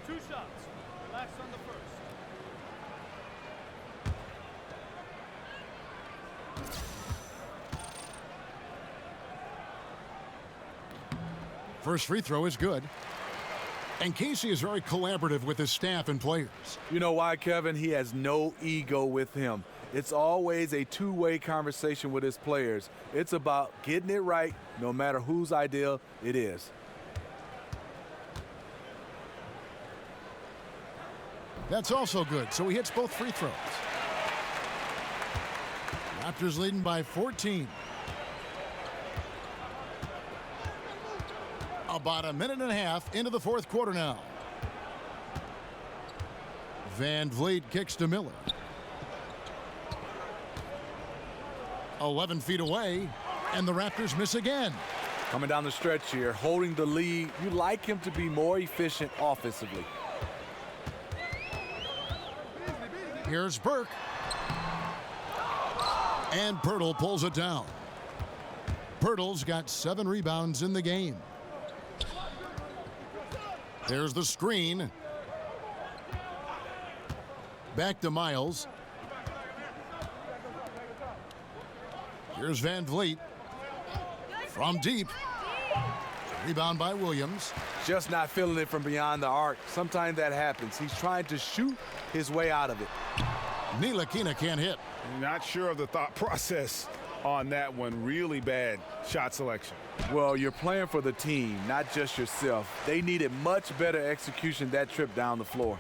Two shots. Relax on the first. First free throw is good. And Casey is very collaborative with his staff and players. You know why, Kevin? He has no ego with him. It's always a two-way conversation with his players. It's about getting it right no matter whose idea it is. That's also good, so he hits both free throws. Raptors leading by 14. About a minute and a half into the fourth quarter now. Van Vliet kicks to Miller. 11 feet away, and the Raptors miss again. Coming down the stretch here, holding the lead. You like him to be more efficient offensively. Here's Burke. And Pirtle pulls it down. Pirtle's got 7 rebounds in the game. There's the screen. Back to Miles. Here's Van Vliet. From deep. Rebound by Williams. Just not feeling it from beyond the arc. Sometimes that happens. He's trying to shoot his way out of it. Ntilikina can't hit. Not sure of the thought process on that one. Really bad shot selection. Well, you're playing for the team, not just yourself. They needed much better execution that trip down the floor.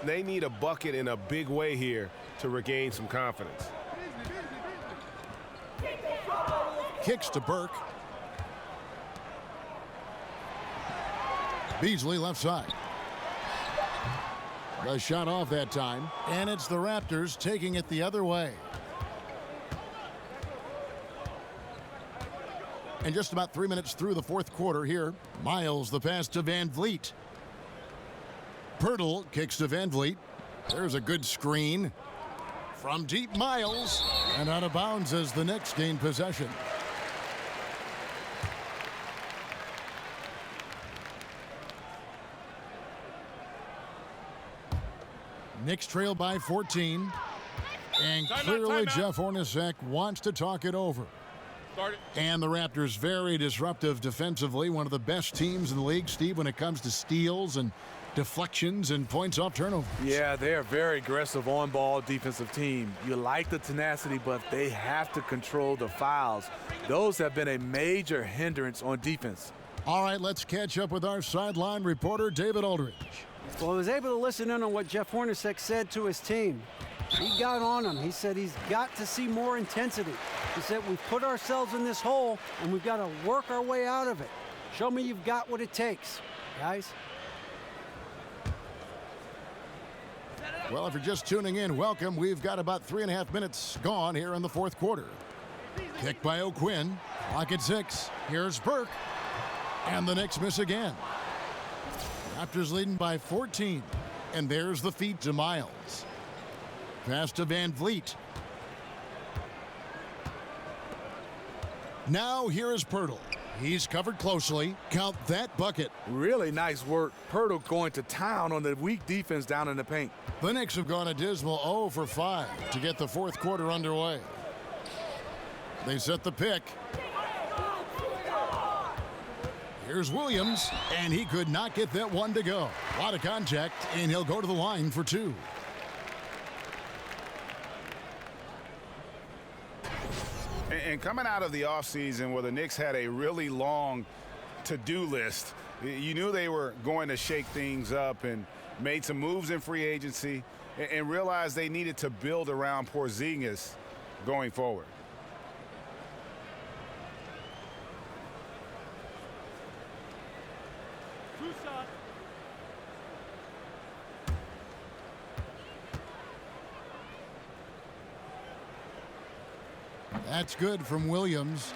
They need a bucket in a big way here to regain some confidence. Kicks to Burke. Beasley left side. The shot off that time, and it's the Raptors taking it the other way. And just about 3 minutes through the fourth quarter here, Miles the pass to Van Vliet. Pirtle kicks to Van Vliet. There's a good screen. From deep, Miles. And out of bounds as the Knicks gain possession. Knicks trail by 14. And clearly Jeff Hornacek wants to talk it over. And the Raptors very disruptive defensively. One of the best teams in the league, Steve, when it comes to steals and deflections and points off turnovers. Yeah, they're a very aggressive on-ball defensive team. You like the tenacity, but they have to control the fouls. Those have been a major hindrance on defense. All right, let's catch up with our sideline reporter, David Aldridge. Well, I was able to listen in on what Jeff Hornacek said to his team. He got on him. He said he's got to see more intensity. He said we've put ourselves in this hole, and we've got to work our way out of it. Show me you've got what it takes, guys. Well, if you're just tuning in, welcome. We've got about 3.5 minutes gone here in the fourth quarter. Kick by O'Quinn. Clock at 6. Here's Burke. And the Knicks miss again. Raptors leading by 14. And there's the feed to Miles. Pass to Van Vliet. Now here is Pirtle. He's covered closely. Count that bucket. Really nice work. Pirtle going to town on the weak defense down in the paint. The Knicks have gone a dismal 0 for 5 to get the fourth quarter underway. They set the pick. Here's Williams, and he could not get that one to go. A lot of contact, and he'll go to the line for 2. And coming out of the offseason where the Knicks had a really long to-do list, you knew they were going to shake things up and made some moves in free agency and realized they needed to build around Porzingis going forward. That's good from Williams.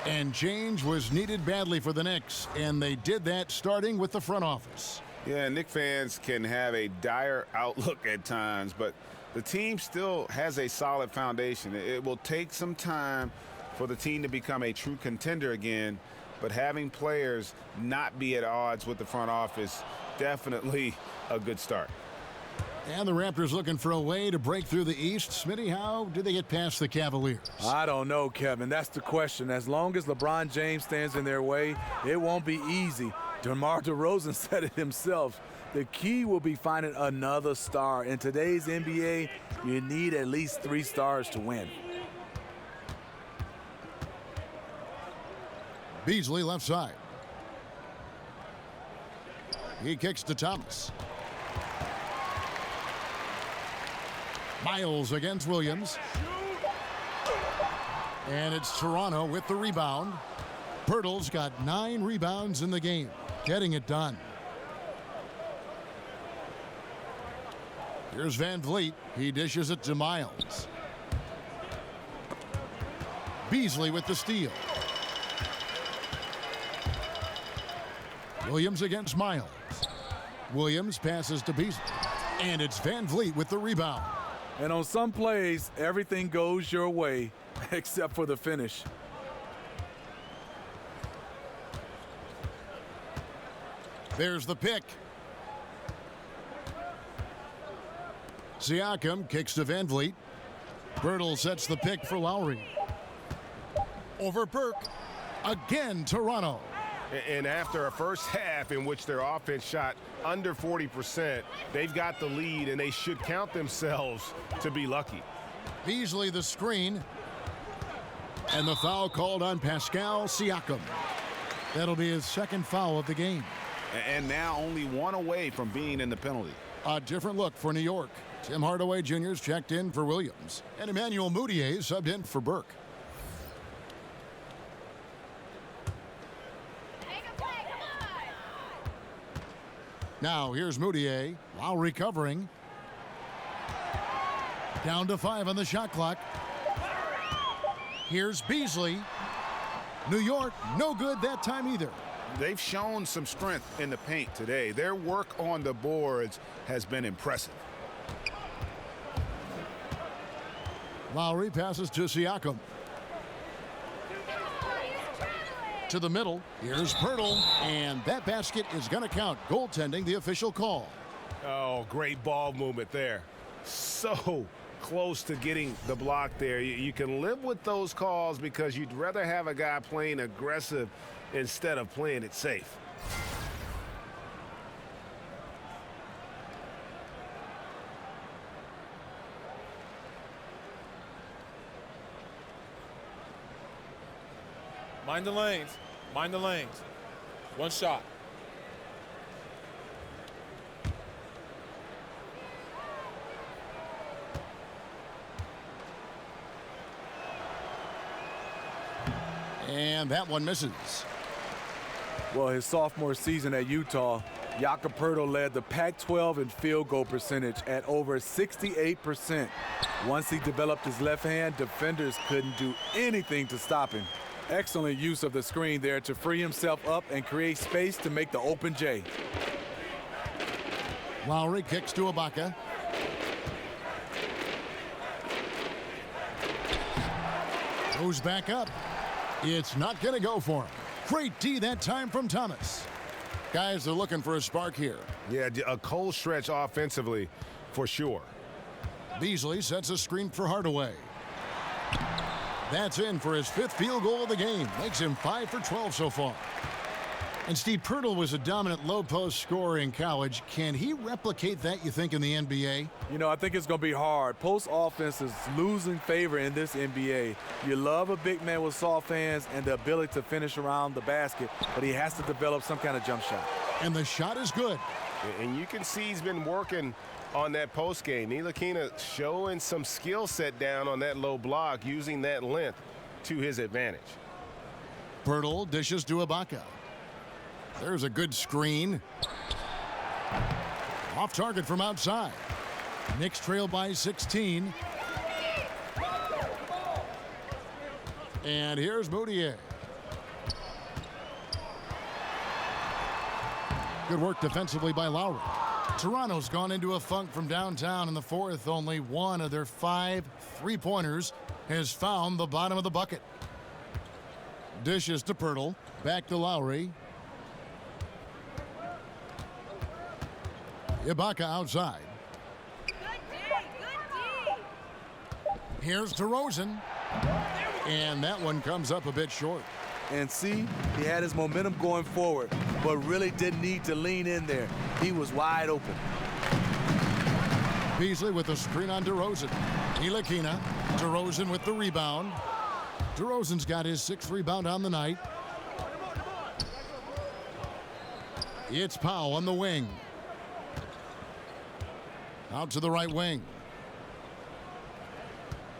And change was needed badly for the Knicks, and they did that starting with the front office. Yeah, Knicks fans can have a dire outlook at times, but the team still has a solid foundation. It will take some time for the team to become a true contender again, but having players not be at odds with the front office, definitely a good start. And the Raptors looking for a way to break through the East. Smitty, how do they get past the Cavaliers? I don't know, Kevin. That's the question. As long as LeBron James stands in their way, it won't be easy. DeMar DeRozan said it himself. The key will be finding another star. In today's NBA, you need at least 3 stars to win. Beasley left side. He kicks to Thomas. Miles against Williams. And it's Toronto with the rebound. Pirtle's got 9 rebounds in the game, getting it done. Here's Van Vliet. He dishes it to Miles. Beasley with the steal. Williams against Miles. Williams passes to Beasley. And it's Van Vliet with the rebound. And on some plays, everything goes your way except for the finish. There's the pick. Siakam kicks to Van Vliet. Pirtle sets the pick for Lowry. Over Burke. Again, Toronto. And after a first half in which their offense shot under 40%, they've got the lead, and they should count themselves to be lucky. Beasley the screen. And the foul called on Pascal Siakam. That'll be his second foul of the game. And now only one away from being in the penalty. A different look for New York. Tim Hardaway Jr.'s checked in for Williams. And Emmanuel Mudiay subbed in for Burke. Now here's Mudiay. Lowry covering. Down to 5 on the shot clock. Here's Beasley. New York, no good that time either. They've shown some strength in the paint today. Their work on the boards has been impressive. Lowry passes to Siakam. To the middle. Here's Pirtle. And that basket is going to count. Goaltending, the official call. Oh, great ball movement there. So close to getting the block there. You can live with those calls because you'd rather have a guy playing aggressive instead of playing it safe. Mind the lanes. Mind the lanes. One shot. And that one misses. Well, his sophomore season at Utah, Jakob Poeltl led the Pac-12 in field goal percentage at over 68%. Once he developed his left hand, defenders couldn't do anything to stop him. Excellent use of the screen there to free himself up and create space to make the open J. Lowry kicks to Ibaka. Goes back up. It's not going to go for him. Great D that time from Thomas. Guys are looking for a spark here. Yeah, a cold stretch offensively for sure. Beasley sets a screen for Hardaway. That's in for his 5th field goal of the game. Makes him 5 for 12 so far. And Steve Pirtle was a dominant low-post scorer in college. Can he replicate that, you think, in the NBA? You know, I think it's going to be hard. Post offense is losing favor in this NBA. You love a big man with soft hands and the ability to finish around the basket, but he has to develop some kind of jump shot. And the shot is good. And you can see he's been working on that post game. Ntilikina showing some skill set down on that low block, using that length to his advantage. Pirtle dishes to Ibaka. There's a good screen. Off target from outside. Knicks trail by 16. And here's Mudiay. Good work defensively by Lowry. Toronto's gone into a funk from downtown in the 4th. Only one of their 5 3-pointers has found the bottom of the bucket. Dishes to Pirtle. Back to Lowry. Ibaka outside. Here's DeRozan. And that one comes up a bit short. And see, he had his momentum going forward, but really didn't need to lean in there. He was wide open. Beasley with the screen on DeRozan. Ntilikina. DeRozan with the rebound. DeRozan's got his 6th rebound on the night. It's Powell on the wing. Out to the right wing.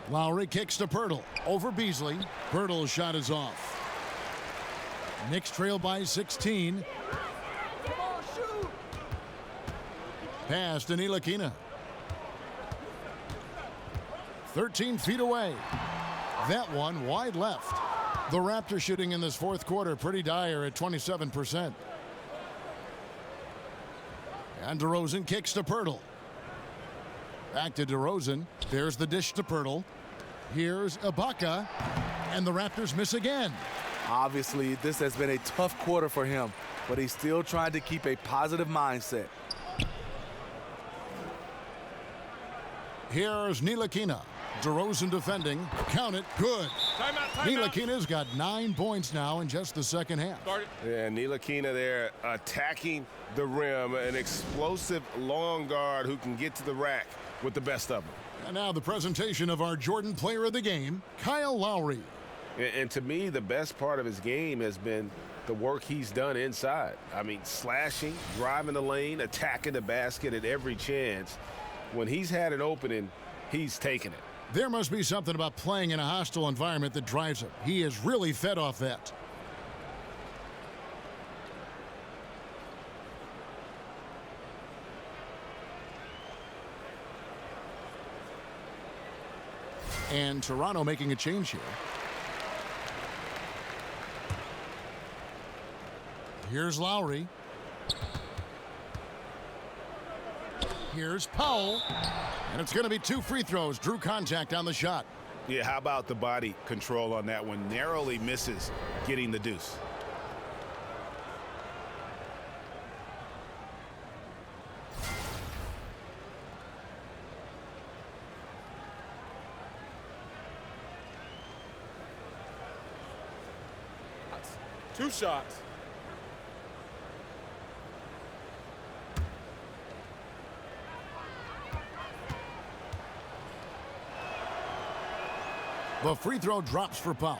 Lowry kicks to Pirtle. Over Beasley. Pirtle's shot is off. Knicks trail by 16. Pass to Ntilikina. 13 feet away. That one wide left. The Raptors shooting in this 4th quarter pretty dire at 27%. And DeRozan kicks to Pirtle. Back to DeRozan. There's the dish to Pirtle. Here's Ibaka. And the Raptors miss again. Obviously, this has been a tough quarter for him, but he's still trying to keep a positive mindset. Here's Ntilikina. DeRozan defending. Count it. Good. Ntilikina's got 9 points now in just the second half. Yeah, Ntilikina there attacking the rim, an explosive long guard who can get to the rack with the best of them. And now the presentation of our Jordan Player of the Game, Kyle Lowry. And to me, the best part of his game has been the work he's done inside. I mean, slashing, driving the lane, attacking the basket at every chance. When he's had an opening, he's taken it. There must be something about playing in a hostile environment that drives him. He is really fed off that. And Toronto making a change here. Here's Lowry. Here's Powell. And it's going to be 2 free throws. Drew contact on the shot. Yeah, how about the body control on that one? Narrowly misses getting the deuce. Two shots. The free throw drops for Powell.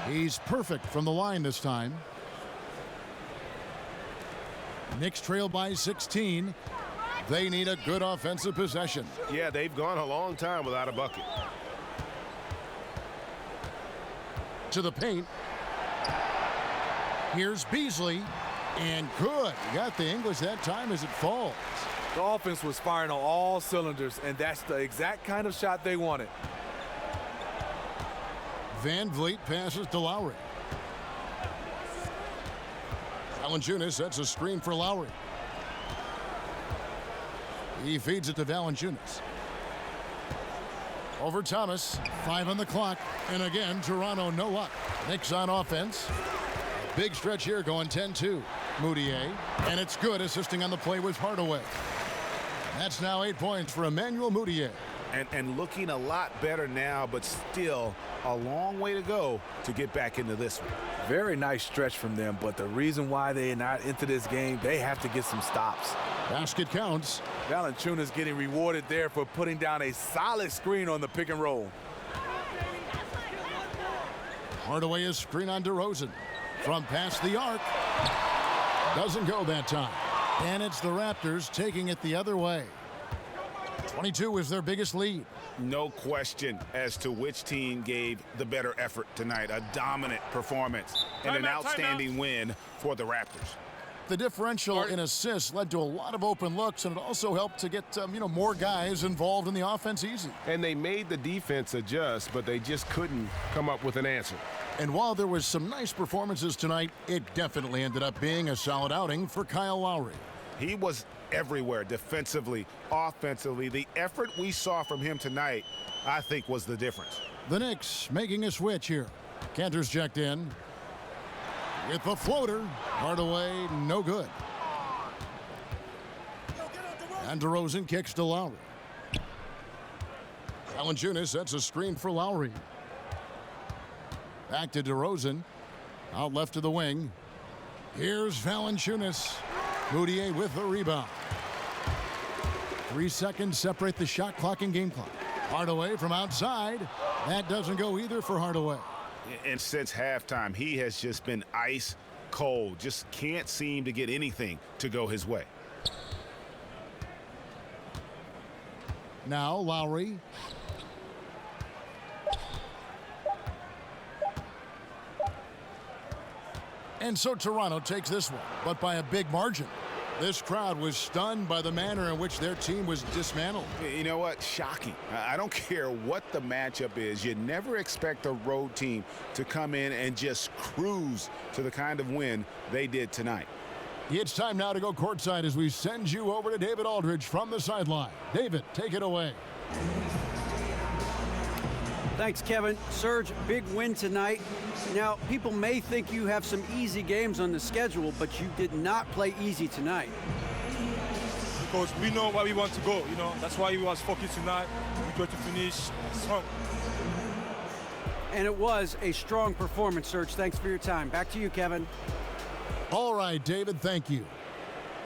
He's perfect from the line this time. Knicks trail by 16. They need a good offensive possession. Yeah, they've gone a long time without a bucket. To the paint. Here's Beasley. And good. Got the English that time as it falls. The offense was firing on all cylinders, and that's the exact kind of shot they wanted. Van Vliet passes to Lowry. Valanciunas sets a screen for Lowry. He feeds it to Valanciunas. Over Thomas. 5 on the clock. And again, Toronto no luck. Knicks on offense. Big stretch here going 10-2. Moutier. And it's good, assisting on the play with Hardaway. That's now 8 points for Emmanuel Moutier. And looking a lot better now, but still a long way to go to get back into this one. Very nice stretch from them, but the reason why they're not into this game, they have to get some stops. Basket counts. Valanciunas getting rewarded there for putting down a solid screen on the pick and roll. Hardaway is screen on DeRozan. From past the arc. Doesn't go that time. And it's the Raptors taking it the other way. 22 is their biggest lead. No question as to which team gave the better effort tonight. A dominant performance and an outstanding win for the Raptors. The differential in assists led to a lot of open looks, and it also helped to get more guys involved in the offense easy. And they made the defense adjust, but they just couldn't come up with an answer. And while there was some nice performances tonight, it definitely ended up being a solid outing for Kyle Lowry. He was everywhere, defensively, offensively. The effort we saw from him tonight, I think, was the difference. The Knicks making a switch here. Cantor's checked in. With the floater, Hardaway, no good. And DeRozan kicks to Lowry. Valanciunas sets a screen for Lowry. Back to DeRozan. Out left to the wing. Here's Valanciunas. Moutier with the rebound. 3 seconds separate the shot clock and game clock. Hardaway from outside. That doesn't go either for Hardaway. And since halftime, he has just been ice cold. Just can't seem to get anything to go his way. Now Lowry. And so Toronto takes this one, but by a big margin. This crowd was stunned by the manner in which their team was dismantled. You know what? Shocking. I don't care what the matchup is. You never expect a road team to come in and just cruise to the kind of win they did tonight. It's time now to go courtside as we send you over to David Aldridge from the sideline. David, take it away. Thanks, Kevin. Serge, big win tonight. Now, people may think you have some easy games on the schedule, but you did not play easy tonight. Because we know where we want to go, you know. That's why we was focused tonight. We try to finish strong. And it was a strong performance, Serge. Thanks for your time. Back to you, Kevin. All right, David, thank you.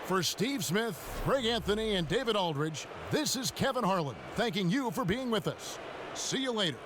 For Steve Smith, Greg Anthony, and David Aldridge, this is Kevin Harlan thanking you for being with us. See you later.